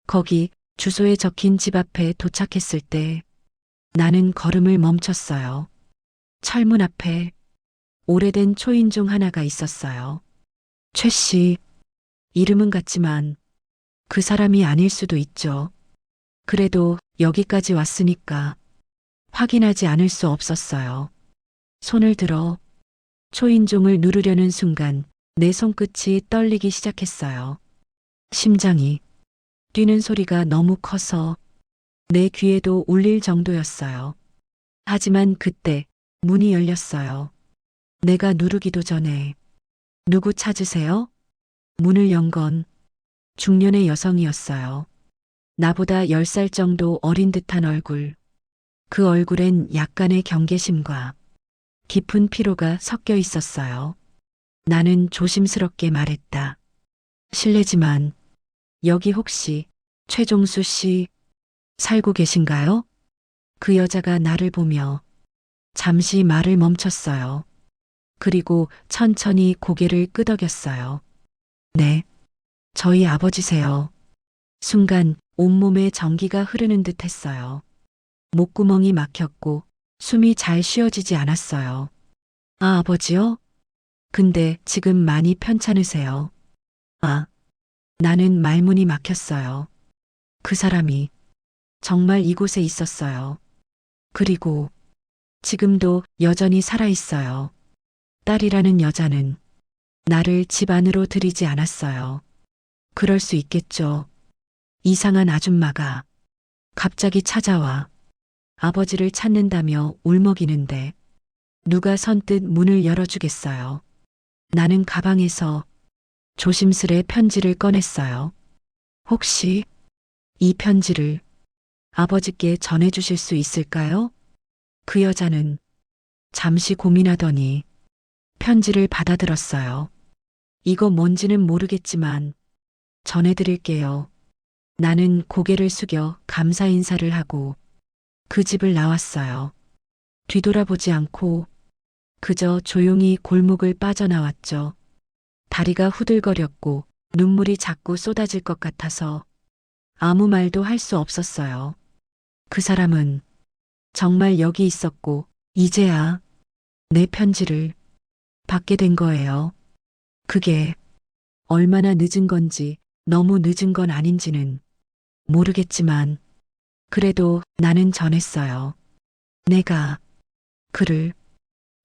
거기 주소에 적힌 집 앞에 도착했을 때 나는 걸음을 멈췄어요. 철문 앞에 오래된 초인종 하나가 있었어요. 최 씨, 이름은 같지만 그 사람이 아닐 수도 있죠. 그래도 여기까지 왔으니까 확인하지 않을 수 없었어요. 손을 들어 초인종을 누르려는 순간 내 손끝이 떨리기 시작했어요. 심장이 뛰는 소리가 너무 커서 내 귀에도 울릴 정도였어요. 하지만 그때 문이 열렸어요. 내가 누르기도 전에 누구 찾으세요? 문을 연 건 중년의 여성이었어요. 나보다 10살 정도 어린 듯한 얼굴. 그 얼굴엔 약간의 경계심과 깊은 피로가 섞여 있었어요. 나는 조심스럽게 말했다. 실례지만 여기 혹시 최종수 씨 살고 계신가요? 그 여자가 나를 보며 잠시 말을 멈췄어요. 그리고 천천히 고개를 끄덕였어요. 네, 저희 아버지세요. 순간 온몸에 전기가 흐르는 듯 했어요. 목구멍이 막혔고 숨이 잘 쉬어지지 않았어요. 아, 아버지요? 근데 지금 많이 편찮으세요. 아, 나는 말문이 막혔어요. 그 사람이 정말 이곳에 있었어요. 그리고 지금도 여전히 살아있어요. 딸이라는 여자는 나를 집 안으로 들이지 않았어요. 그럴 수 있겠죠. 이상한 아줌마가 갑자기 찾아와 아버지를 찾는다며 울먹이는데 누가 선뜻 문을 열어주겠어요. 나는 가방에서 조심스레 편지를 꺼냈어요. 혹시 이 편지를 아버지께 전해주실 수 있을까요? 그 여자는 잠시 고민하더니 편지를 받아들었어요. 이거 뭔지는 모르겠지만 전해드릴게요. 나는 고개를 숙여 감사 인사를 하고 그 집을 나왔어요. 뒤돌아보지 않고 그저 조용히 골목을 빠져나왔죠. 다리가 후들거렸고 눈물이 자꾸 쏟아질 것 같아서 아무 말도 할 수 없었어요. 그 사람은 정말 여기 있었고 이제야 내 편지를 받게 된 거예요. 그게 얼마나 늦은 건지 너무 늦은 건 아닌지는 모르겠지만 그래도 나는 전했어요. 내가 그를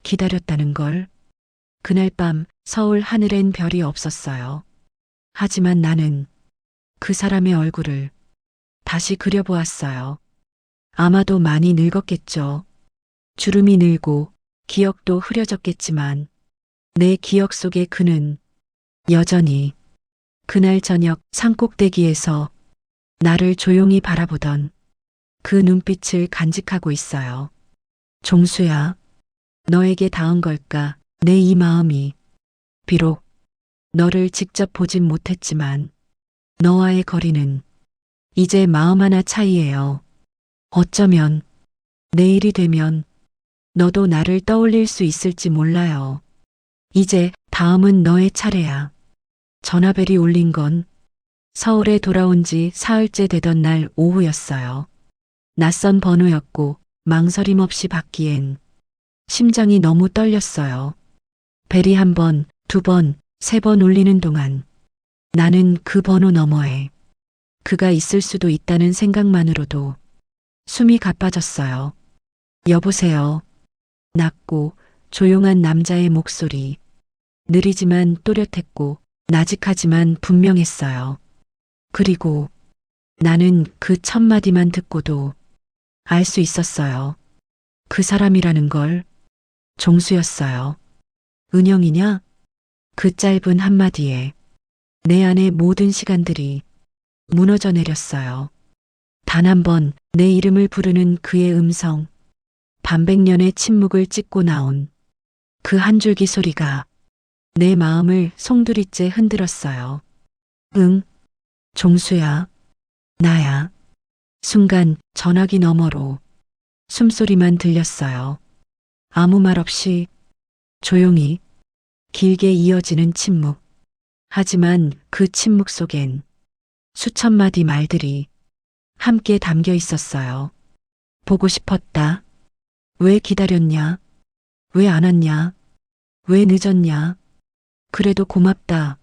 기다렸다는 걸. 그날 밤 서울 하늘엔 별이 없었어요. 하지만 나는 그 사람의 얼굴을 다시 그려보았어요. 아마도 많이 늙었겠죠. 주름이 늘고 기억도 흐려졌겠지만 내 기억 속의 그는 여전히 그날 저녁 산꼭대기에서 나를 조용히 바라보던 그 눈빛을 간직하고 있어요. 종수야, 너에게 닿은 걸까? 내 이 마음이. 비록 너를 직접 보진 못했지만 너와의 거리는 이제 마음 하나 차이예요. 어쩌면 내일이 되면 너도 나를 떠올릴 수 있을지 몰라요. 이제 다음은 너의 차례야. 전화벨이 울린 건 서울에 돌아온 지 사흘째 되던 날 오후였어요. 낯선 번호였고 망설임 없이 받기엔 심장이 너무 떨렸어요. 벨이 한 번, 두 번, 세 번 울리는 동안 나는 그 번호 너머에 그가 있을 수도 있다는 생각만으로도 숨이 가빠졌어요. 여보세요. 낮고 조용한 남자의 목소리. 느리지만 또렷했고 나직하지만 분명했어요. 그리고 나는 그 첫 마디만 듣고도 알 수 있었어요. 그 사람이라는 걸. 종수였어요. 은영이냐? 그 짧은 한마디에 내 안의 모든 시간들이 무너져 내렸어요. 단 한 번 내 이름을 부르는 그의 음성, 반백년의 침묵을 찢고 나온 그 한 줄기 소리가 내 마음을 송두리째 흔들었어요. 응, 종수야. 나야. 순간 전화기 너머로 숨소리만 들렸어요. 아무 말 없이 조용히 길게 이어지는 침묵. 하지만 그 침묵 속엔 수천 마디 말들이 함께 담겨 있었어요. 보고 싶었다. 왜 기다렸냐? 왜 안 왔냐? 왜 늦었냐? 그래도 고맙다.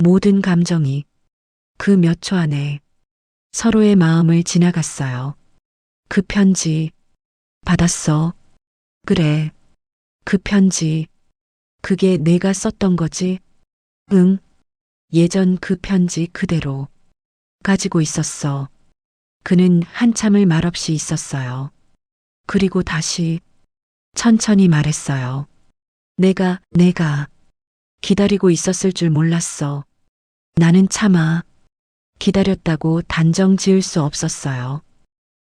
모든 감정이 그 몇 초 안에 서로의 마음을 지나갔어요. 그 편지 받았어. 그래. 그 편지. 그게 내가 썼던 거지? 응. 예전 그 편지 그대로 가지고 있었어. 그는 한참을 말없이 있었어요. 그리고 다시 천천히 말했어요. 내가 기다리고 있었을 줄 몰랐어. 나는 차마 기다렸다고 단정 지을 수 없었어요.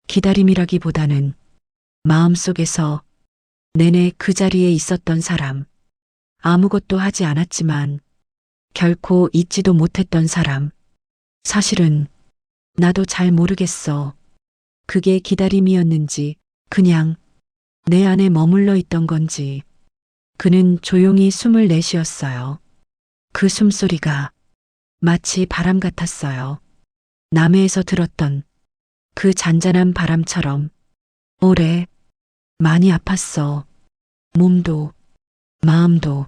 기다림이라기보다는 마음속에서 내내 그 자리에 있었던 사람, 아무것도 하지 않았지만 결코 잊지도 못했던 사람. 사실은 나도 잘 모르겠어. 그게 기다림이었는지 그냥 내 안에 머물러 있던 건지. 그는 조용히 숨을 내쉬었어요. 그 숨소리가 마치 바람 같았어요. 남해에서 들었던 그 잔잔한 바람처럼. 오래 많이 아팠어. 몸도 마음도.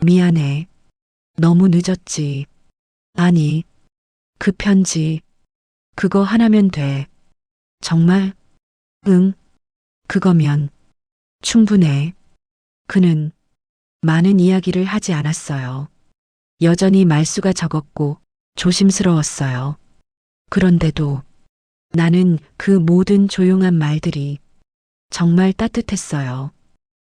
미안해. 너무 늦었지. 아니, 그 편지 그거 하나면 돼. 정말? 응. 그거면 충분해. 그는 많은 이야기를 하지 않았어요. 여전히 말수가 적었고 조심스러웠어요. 그런데도 나는 그 모든 조용한 말들이 정말 따뜻했어요.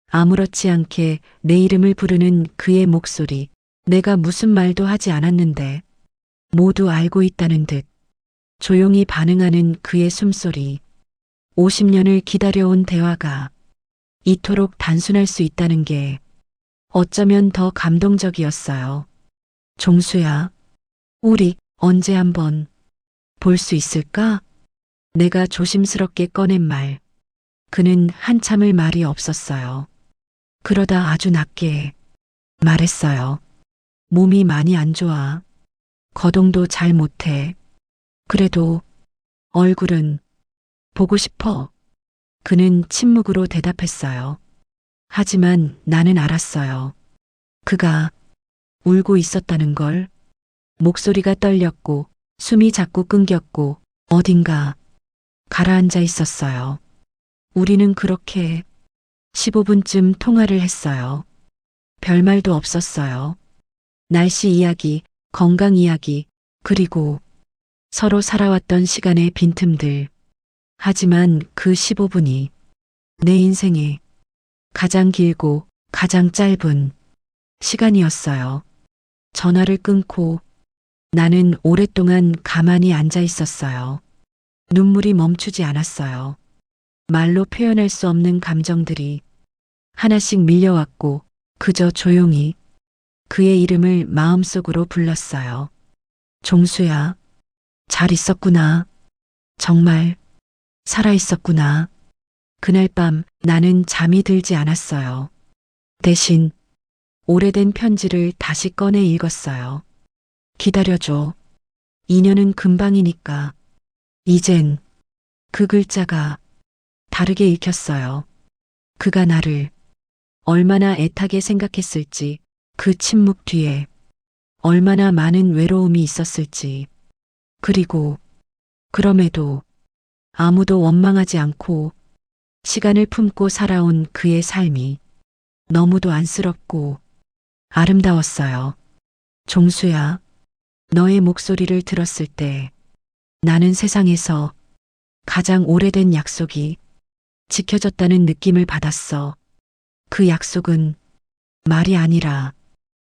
아무렇지 않게 내 이름을 부르는 그의 목소리, 내가 무슨 말도 하지 않았는데 모두 알고 있다는 듯 조용히 반응하는 그의 숨소리, 50년을 기다려온 대화가 이토록 단순할 수 있다는 게 어쩌면 더 감동적이었어요. 종수야, 우리 언제 한번 볼 수 있을까? 내가 조심스럽게 꺼낸 말. 그는 한참을 말이 없었어요. 그러다 아주 낮게 말했어요. 몸이 많이 안 좋아. 거동도 잘 못해. 그래도 얼굴은 보고 싶어. 그는 침묵으로 대답했어요. 하지만 나는 알았어요. 그가 울고 있었다는 걸. 목소리가 떨렸고 숨이 자꾸 끊겼고 어딘가 가라앉아 있었어요. 우리는 그렇게 15분쯤 통화를 했어요. 별말도 없었어요. 날씨 이야기, 건강 이야기, 그리고 서로 살아왔던 시간의 빈틈들. 하지만 그 15분이 내 인생에 가장 길고 가장 짧은 시간이었어요. 전화를 끊고 나는 오랫동안 가만히 앉아 있었어요. 눈물이 멈추지 않았어요. 말로 표현할 수 없는 감정들이 하나씩 밀려왔고 그저 조용히 그의 이름을 마음속으로 불렀어요. 종수야, 잘 있었구나. 정말 살아 있었구나. 그날 밤 나는 잠이 들지 않았어요. 대신 오래된 편지를 다시 꺼내 읽었어요. 기다려줘. 2년은 금방이니까. 이젠 그 글자가 다르게 읽혔어요. 그가 나를 얼마나 애타게 생각했을지, 그 침묵 뒤에 얼마나 많은 외로움이 있었을지. 그리고 그럼에도 아무도 원망하지 않고 시간을 품고 살아온 그의 삶이 너무도 안쓰럽고 아름다웠어요. 종수야, 너의 목소리를 들었을 때 나는 세상에서 가장 오래된 약속이 지켜졌다는 느낌을 받았어. 그 약속은 말이 아니라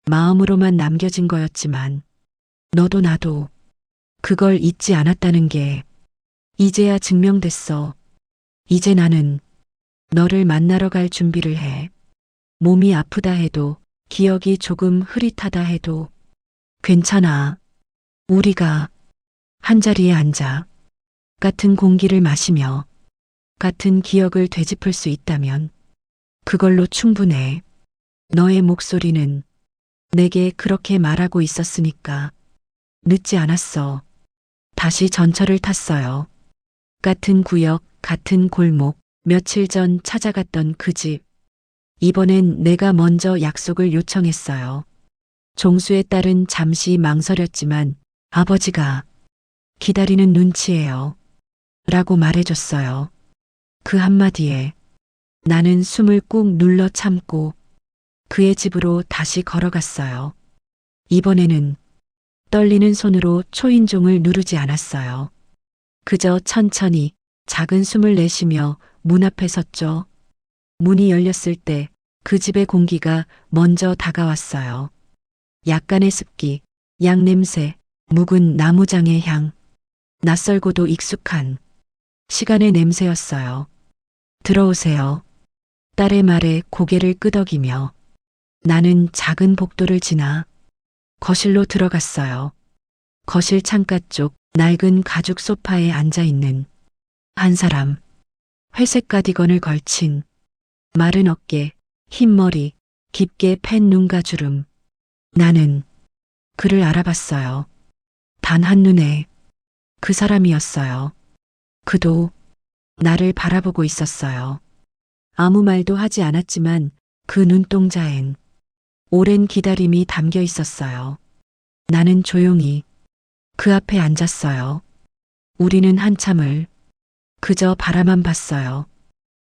마음으로만 남겨진 거였지만 너도 나도 그걸 잊지 않았다는 게 이제야 증명됐어. 이제 나는 너를 만나러 갈 준비를 해. 몸이 아프다 해도 기억이 조금 흐릿하다 해도 괜찮아. 우리가 한자리에 앉아 같은 공기를 마시며 같은 기억을 되짚을 수 있다면 그걸로 충분해. 너의 목소리는 내게 그렇게 말하고 있었으니까 늦지 않았어. 다시 전철을 탔어요. 같은 구역, 같은 골목, 며칠 전 찾아갔던 그 집. 이번엔 내가 먼저 약속을 요청했어요. 종수의 딸은 잠시 망설였지만 아버지가 기다리는 눈치예요. 라고 말해줬어요. 그 한마디에 나는 숨을 꾹 눌러 참고 그의 집으로 다시 걸어갔어요. 이번에는 떨리는 손으로 초인종을 누르지 않았어요. 그저 천천히 작은 숨을 내쉬며 문 앞에 섰죠. 문이 열렸을 때 그 집의 공기가 먼저 다가왔어요. 약간의 습기, 약 냄새, 묵은 나무장의 향, 낯설고도 익숙한 시간의 냄새였어요. 들어오세요. 딸의 말에 고개를 끄덕이며 나는 작은 복도를 지나 거실로 들어갔어요. 거실 창가 쪽 낡은 가죽 소파에 앉아 있는 한 사람, 회색 가디건을 걸친 마른 어깨, 흰 머리, 깊게 팬 눈가 주름. 나는 그를 알아봤어요. 단 한눈에 그 사람이었어요. 그도 나를 바라보고 있었어요. 아무 말도 하지 않았지만 그 눈동자엔 오랜 기다림이 담겨 있었어요. 나는 조용히 그 앞에 앉았어요. 우리는 한참을 그저 바라만 봤어요.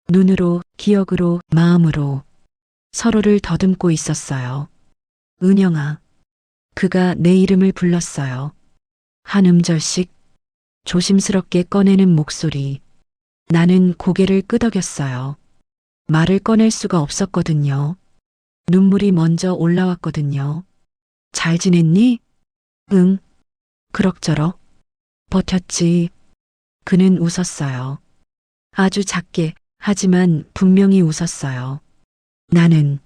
눈으로, 기억으로, 마음으로 서로를 더듬고 있었어요. 은영아. 그가 내 이름을 불렀어요. 한 음절씩 조심스럽게 꺼내는 목소리. 나는 고개를 끄덕였어요. 말을 꺼낼 수가 없었거든요. 눈물이 먼저 올라왔거든요. 잘 지냈니? 응. 그럭저럭. 버텼지. 그는 웃었어요. 아주 작게, 하지만 분명히 웃었어요. 나는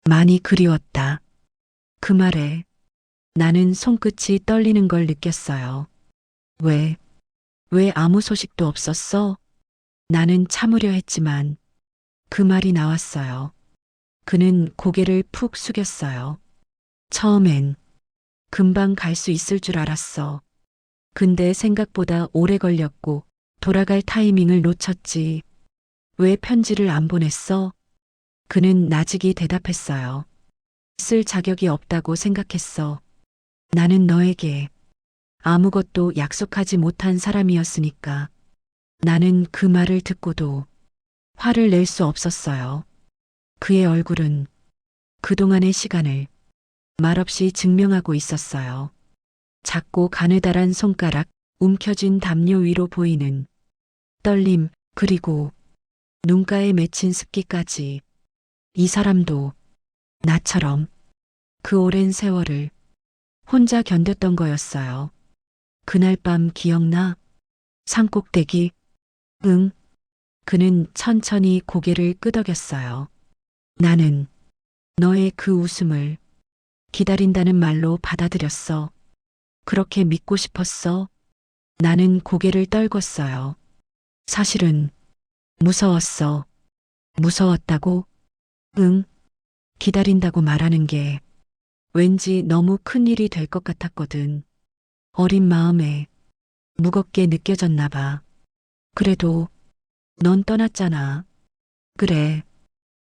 많이 그리웠다. 그 말에 나는 손끝이 떨리는 걸 느꼈어요. 왜 아무 소식도 없었어? 나는 참으려 했지만 그 말이 나왔어요. 그는 고개를 푹 숙였어요. 처음엔 금방 갈 수 있을 줄 알았어. 근데 생각보다 오래 걸렸고 돌아갈 타이밍을 놓쳤지. 왜 편지를 안 보냈어? 그는 나직이 대답했어요. 쓸 자격이 없다고 생각했어. 나는 너에게 아무것도 약속하지 못한 사람이었으니까. 나는 그 말을 듣고도 화를 낼 수 없었어요. 그의 얼굴은 그동안의 시간을 말없이 증명하고 있었어요. 작고 가느다란 손가락, 움켜쥔 담요 위로 보이는 떨림, 그리고 눈가에 맺힌 습기까지. 이 사람도 나처럼 그 오랜 세월을 혼자 견뎠던 거였어요. 그날 밤 기억나? 산꼭대기? 응. 그는 천천히 고개를 끄덕였어요. 나는 너의 그 웃음을 기다린다는 말로 받아들였어. 그렇게 믿고 싶었어. 나는 고개를 떨궜어요. 사실은 무서웠어. 무서웠다고? 응. 기다린다고 말하는 게 왠지 너무 큰 일이 될 것 같았거든. 어린 마음에 무겁게 느껴졌나 봐. 그래도 넌 떠났잖아. 그래.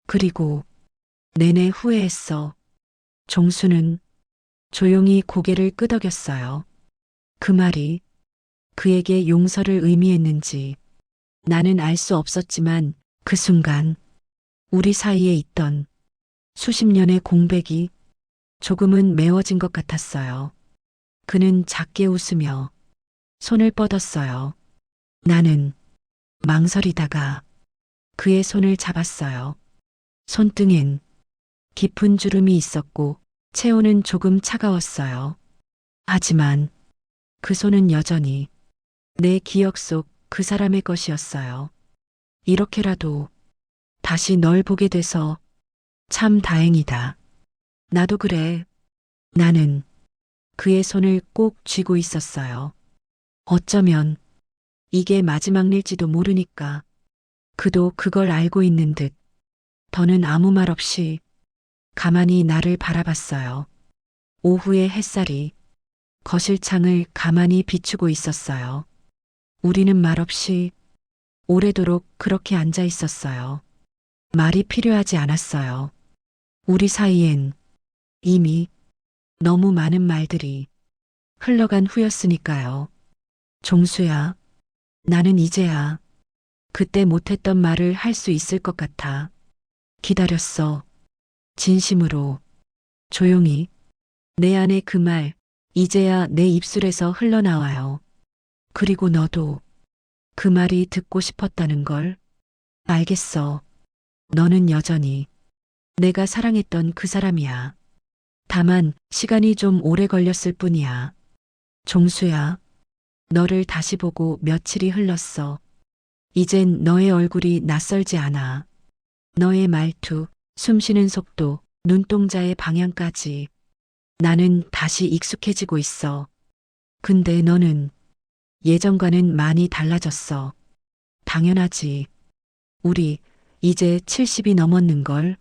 그리고 내내 후회했어. 종수는 조용히 고개를 끄덕였어요. 그 말이 그에게 용서를 의미했는지 나는 알 수 없었지만 그 순간 우리 사이에 있던 수십 년의 공백이 조금은 메워진 것 같았어요. 그는 작게 웃으며 손을 뻗었어요. 나는 망설이다가 그의 손을 잡았어요. 손등엔 깊은 주름이 있었고 체온은 조금 차가웠어요. 하지만 그 손은 여전히 내 기억 속 그 사람의 것이었어요. 이렇게라도 다시 널 보게 돼서 참 다행이다. 나도 그래. 나는 그의 손을 꼭 쥐고 있었어요. 어쩌면 이게 마지막 일지도 모르니까 그도 그걸 알고 있는 듯 더는 아무 말 없이 가만히 나를 바라봤어요. 오후의 햇살이 거실 창을 가만히 비추고 있었어요. 우리는 말없이 오래도록 그렇게 앉아 있었어요. 말이 필요하지 않았어요. 우리 사이엔 이미 너무 많은 말들이 흘러간 후였으니까요. 종수야, 나는 이제야 그때 못했던 말을 할 수 있을 것 같아. 기다렸어. 진심으로, 조용히. 내 안에 그 말, 이제야 내 입술에서 흘러나와요. 그리고 너도 그 말이 듣고 싶었다는 걸. 알겠어. 너는 여전히 내가 사랑했던 그 사람이야. 다만 시간이 좀 오래 걸렸을 뿐이야. 종수야, 너를 다시 보고 며칠이 흘렀어. 이젠 너의 얼굴이 낯설지 않아. 너의 말투, 숨쉬는 속도, 눈동자의 방향까지 나는 다시 익숙해지고 있어. 근데 너는 예전과는 많이 달라졌어. 당연하지. 우리 이제 70이 넘었는걸.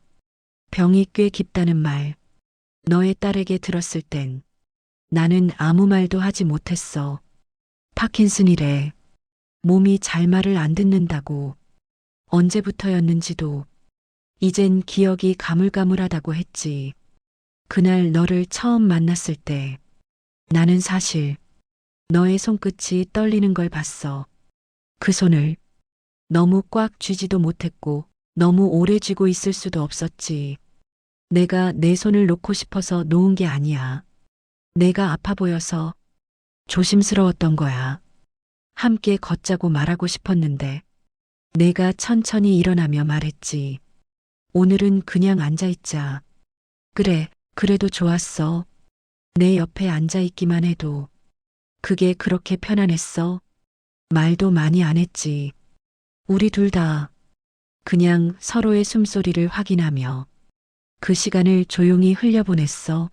병이 꽤 깊다는 말. 너의 딸에게 들었을 땐 나는 아무 말도 하지 못했어. 파킨슨이래. 몸이 잘 말을 안 듣는다고. 언제부터였는지도 이젠 기억이 가물가물하다고 했지. 그날 너를 처음 만났을 때 나는 사실 너의 손끝이 떨리는 걸 봤어. 그 손을 너무 꽉 쥐지도 못했고 너무 오래 쥐고 있을 수도 없었지. 내가 내 손을 놓고 싶어서 놓은 게 아니야. 내가 아파 보여서 조심스러웠던 거야. 함께 걷자고 말하고 싶었는데 내가 천천히 일어나며 말했지. 오늘은 그냥 앉아있자. 그래, 그래도 좋았어. 내 옆에 앉아있기만 해도 그게 그렇게 편안했어. 말도 많이 안 했지. 우리 둘 다 그냥 서로의 숨소리를 확인하며 그 시간을 조용히 흘려보냈어.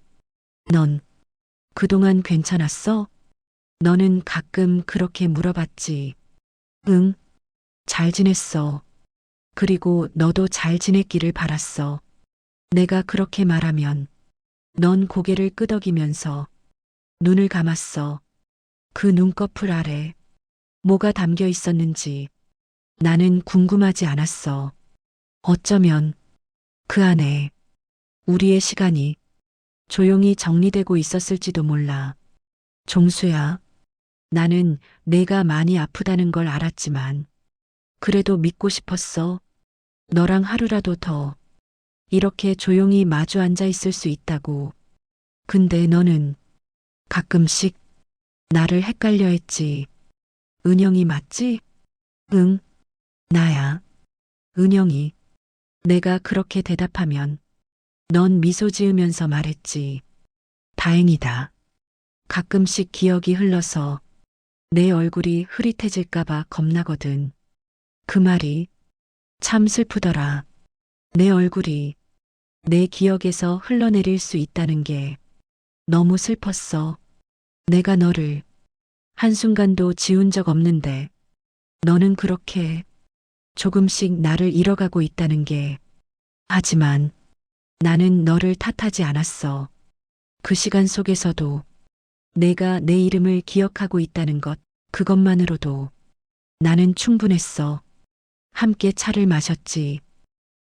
넌 그동안 괜찮았어? 너는 가끔 그렇게 물어봤지. 응, 잘 지냈어. 그리고 너도 잘 지냈기를 바랐어. 내가 그렇게 말하면 넌 고개를 끄덕이면서 눈을 감았어. 그 눈꺼풀 아래 뭐가 담겨 있었는지 나는 궁금하지 않았어. 어쩌면 그 안에 우리의 시간이 조용히 정리되고 있었을지도 몰라. 종수야, 나는 내가 많이 아프다는 걸 알았지만 그래도 믿고 싶었어. 너랑 하루라도 더 이렇게 조용히 마주 앉아 있을 수 있다고. 근데 너는 가끔씩 나를 헷갈려 했지. 은영이 맞지? 응, 나야. 은영이. 내가 그렇게 대답하면 넌 미소 지으면서 말했지. 다행이다. 가끔씩 기억이 흘러서 내 얼굴이 흐릿해질까봐 겁나거든. 그 말이 참 슬프더라. 내 얼굴이 내 기억에서 흘러내릴 수 있다는 게 너무 슬펐어. 내가 너를 한순간도 지운 적 없는데 너는 그렇게 조금씩 나를 잃어가고 있다는 게. 하지만 나는 너를 탓하지 않았어. 그 시간 속에서도 내가 내 이름을 기억하고 있다는 것, 그것만으로도 나는 충분했어. 함께 차를 마셨지.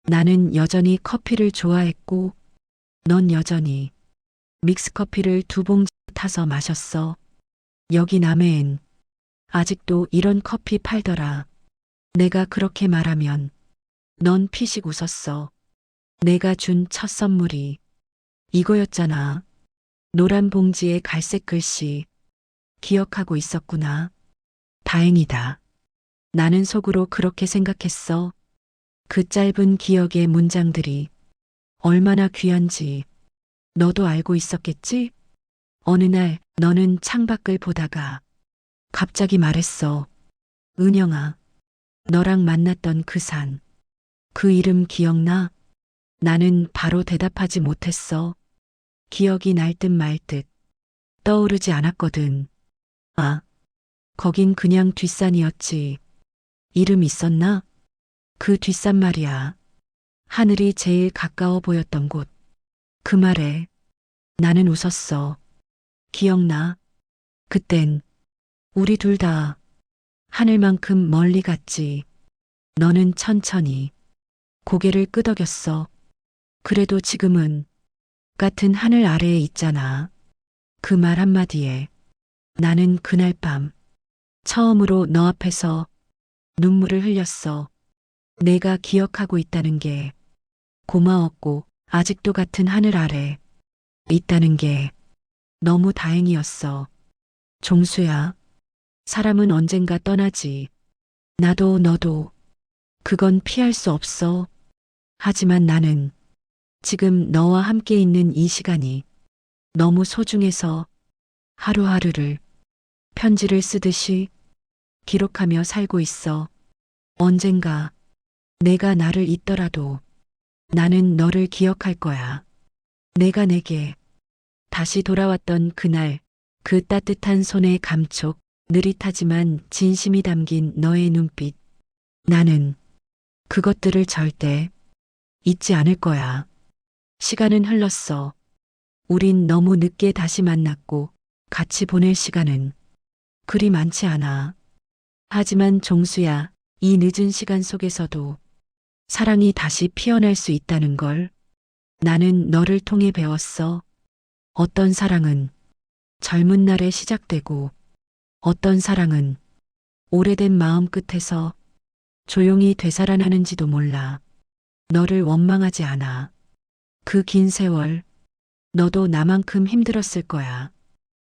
나는 여전히 커피를 좋아했고, 넌 여전히 믹스커피를 2봉지 타서 마셨어. 여기 남해엔 아직도 이런 커피 팔더라. 내가 그렇게 말하면 넌 피식 웃었어. 내가 준 첫 선물이 이거였잖아. 노란 봉지에 갈색 글씨. 기억하고 있었구나. 다행이다. 나는 속으로 그렇게 생각했어. 그 짧은 기억의 문장들이 얼마나 귀한지 너도 알고 있었겠지? 어느 날 너는 창밖을 보다가 갑자기 말했어. 은영아, 너랑 만났던 그 산, 그 이름 기억나? 나는 바로 대답하지 못했어. 기억이 날 듯 말 듯 떠오르지 않았거든. 아, 거긴 그냥 뒷산이었지. 이름 있었나? 그 뒷산 말이야. 하늘이 제일 가까워 보였던 곳. 그 말에 나는 웃었어. 기억나? 그땐 우리 둘 다 하늘만큼 멀리 갔지. 너는 천천히 고개를 끄덕였어. 그래도 지금은 같은 하늘 아래에 있잖아. 그 말 한마디에 나는 그날 밤 처음으로 너 앞에서 눈물을 흘렸어. 내가 기억하고 있다는 게 고마웠고 아직도 같은 하늘 아래 있다는 게 너무 다행이었어. 종수야, 사람은 언젠가 떠나지. 나도 너도 그건 피할 수 없어. 하지만 나는 지금 너와 함께 있는 이 시간이 너무 소중해서 하루하루를 편지를 쓰듯이 기록하며 살고 있어. 언젠가 내가 나를 잊더라도 나는 너를 기억할 거야. 내가 내게 다시 돌아왔던 그날, 그 따뜻한 손의 감촉, 느릿하지만 진심이 담긴 너의 눈빛. 나는 그것들을 절대 잊지 않을 거야. 시간은 흘렀어. 우린 너무 늦게 다시 만났고 같이 보낼 시간은 그리 많지 않아. 하지만 종수야, 이 늦은 시간 속에서도 사랑이 다시 피어날 수 있다는 걸 나는 너를 통해 배웠어. 어떤 사랑은 젊은 날에 시작되고 어떤 사랑은 오래된 마음 끝에서 조용히 되살아나는지도 몰라. 너를 원망하지 않아. 그 긴 세월 너도 나만큼 힘들었을 거야.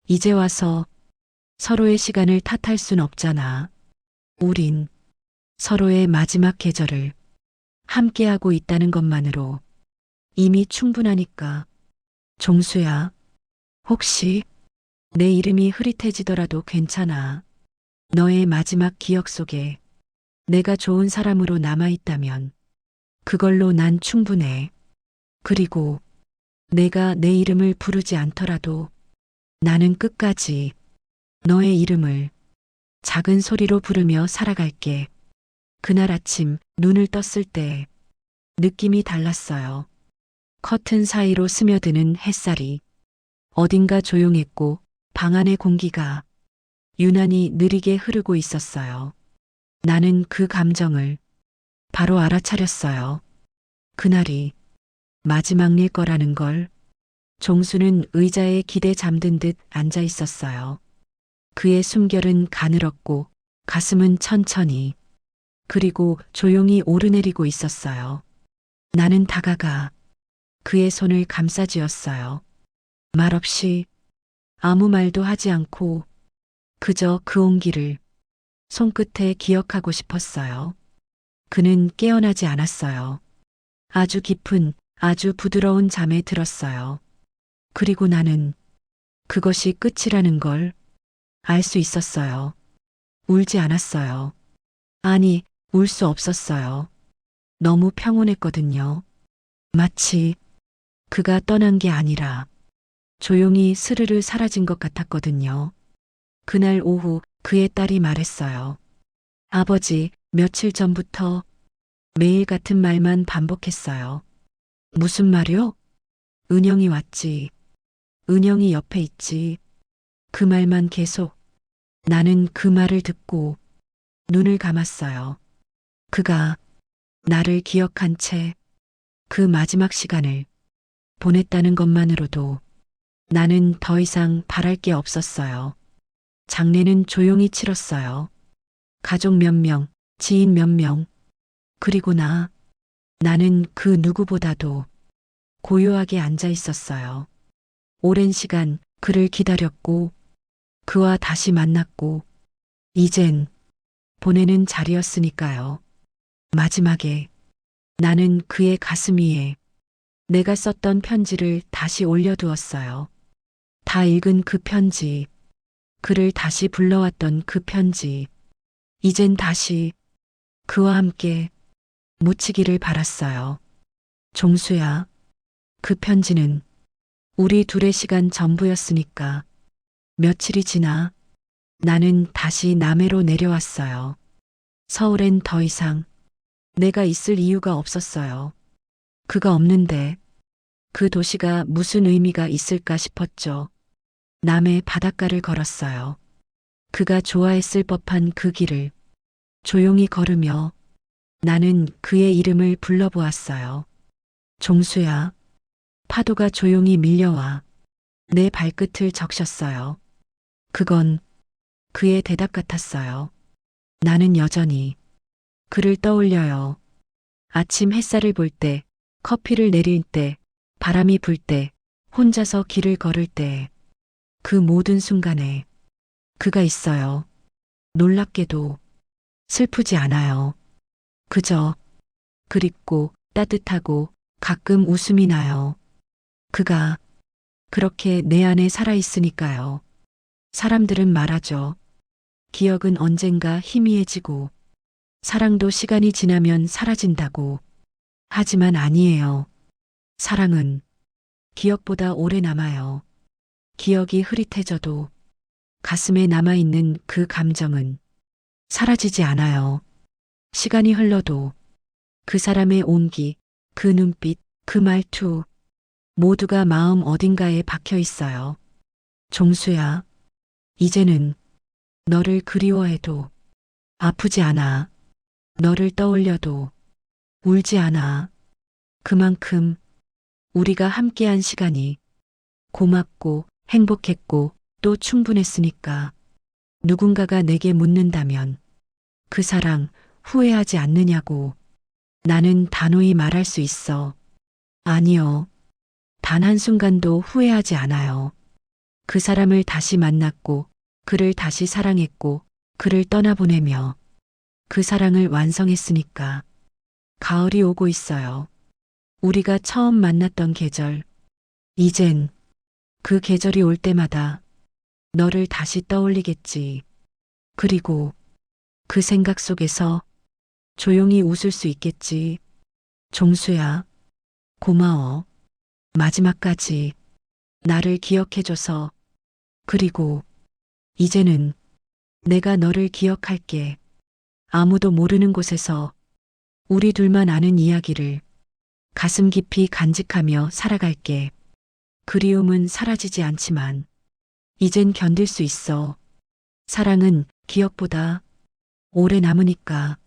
이제 와서 서로의 시간을 탓할 순 없잖아. 우린 서로의 마지막 계절을 함께하고 있다는 것만으로 이미 충분하니까. 종수야, 혹시 내 이름이 흐릿해지더라도 괜찮아. 너의 마지막 기억 속에 내가 좋은 사람으로 남아있다면 그걸로 난 충분해. 그리고 내가 내 이름을 부르지 않더라도 나는 끝까지 너의 이름을 작은 소리로 부르며 살아갈게. 그날 아침 눈을 떴을 때 느낌이 달랐어요. 커튼 사이로 스며드는 햇살이 어딘가 조용했고 방 안의 공기가 유난히 느리게 흐르고 있었어요. 나는 그 감정을 바로 알아차렸어요. 그날이 마지막일 거라는 걸. 종수는 의자에 기대 잠든 듯 앉아 있었어요. 그의 숨결은 가늘었고 가슴은 천천히 그리고 조용히 오르내리고 있었어요. 나는 다가가 그의 손을 감싸쥐었어요. 말없이 아무 말도 하지 않고 그저 그 온기를 손끝에 기억하고 싶었어요. 그는 깨어나지 않았어요. 아주 깊은, 아주 부드러운 잠에 들었어요. 그리고 나는 그것이 끝이라는 걸 알 수 있었어요. 울지 않았어요. 아니, 울 수 없었어요. 너무 평온했거든요. 마치 그가 떠난 게 아니라 조용히 스르르 사라진 것 같았거든요. 그날 오후 그의 딸이 말했어요. 아버지, 며칠 전부터 매일 같은 말만 반복했어요. 무슨 말이요? 은영이 왔지. 은영이 옆에 있지. 그 말만 계속. 나는 그 말을 듣고 눈을 감았어요. 그가 나를 기억한 채 그 마지막 시간을 보냈다는 것만으로도 나는 더 이상 바랄 게 없었어요. 장례는 조용히 치렀어요. 가족 몇 명, 지인 몇 명, 그리고 나는 그 누구보다도 고요하게 앉아 있었어요. 오랜 시간 그를 기다렸고, 그와 다시 만났고, 이젠 보내는 자리였으니까요. 마지막에 나는 그의 가슴 위에 내가 썼던 편지를 다시 올려두었어요. 다 읽은 그 편지, 그를 다시 불러왔던 그 편지, 이젠 다시 그와 함께 묻히기를 바랐어요. 종수야, 그 편지는 우리 둘의 시간 전부였으니까 며칠이 지나 나는 다시 남해로 내려왔어요. 서울엔 더 이상 내가 있을 이유가 없었어요. 그가 없는데 그 도시가 무슨 의미가 있을까 싶었죠. 남해 바닷가를 걸었어요. 그가 좋아했을 법한 그 길을 조용히 걸으며 나는 그의 이름을 불러보았어요. 종수야. 파도가 조용히 밀려와 내 발끝을 적셨어요. 그건 그의 대답 같았어요. 나는 여전히 그를 떠올려요. 아침 햇살을 볼 때, 커피를 내릴 때, 바람이 불 때, 혼자서 길을 걸을 때, 그 모든 순간에 그가 있어요. 놀랍게도 슬프지 않아요. 그저 그립고 따뜻하고 가끔 웃음이 나요. 그가 그렇게 내 안에 살아있으니까요. 사람들은 말하죠. 기억은 언젠가 희미해지고 사랑도 시간이 지나면 사라진다고. 하지만 아니에요. 사랑은 기억보다 오래 남아요. 기억이 흐릿해져도 가슴에 남아있는 그 감정은 사라지지 않아요. 시간이 흘러도 그 사람의 온기, 그 눈빛, 그 말투, 모두가 마음 어딘가에 박혀 있어요. 종수야, 이제는 너를 그리워해도 아프지 않아. 너를 떠올려도 울지 않아. 그만큼 우리가 함께한 시간이 고맙고 행복했고 또 충분했으니까. 누군가가 내게 묻는다면 그 사랑 후회하지 않느냐고. 나는 단호히 말할 수 있어. 아니요. 단 한순간도 후회하지 않아요. 그 사람을 다시 만났고, 그를 다시 사랑했고, 그를 떠나보내며 그 사랑을 완성했으니까. 가을이 오고 있어요. 우리가 처음 만났던 계절. 이젠 그 계절이 올 때마다 너를 다시 떠올리겠지. 그리고 그 생각 속에서 조용히 웃을 수 있겠지. 종수야, 고마워. 마지막까지 나를 기억해줘서. 그리고 이제는 내가 너를 기억할게. 아무도 모르는 곳에서 우리 둘만 아는 이야기를 가슴 깊이 간직하며 살아갈게. 그리움은 사라지지 않지만 이젠 견딜 수 있어. 사랑은 기억보다 오래 남으니까.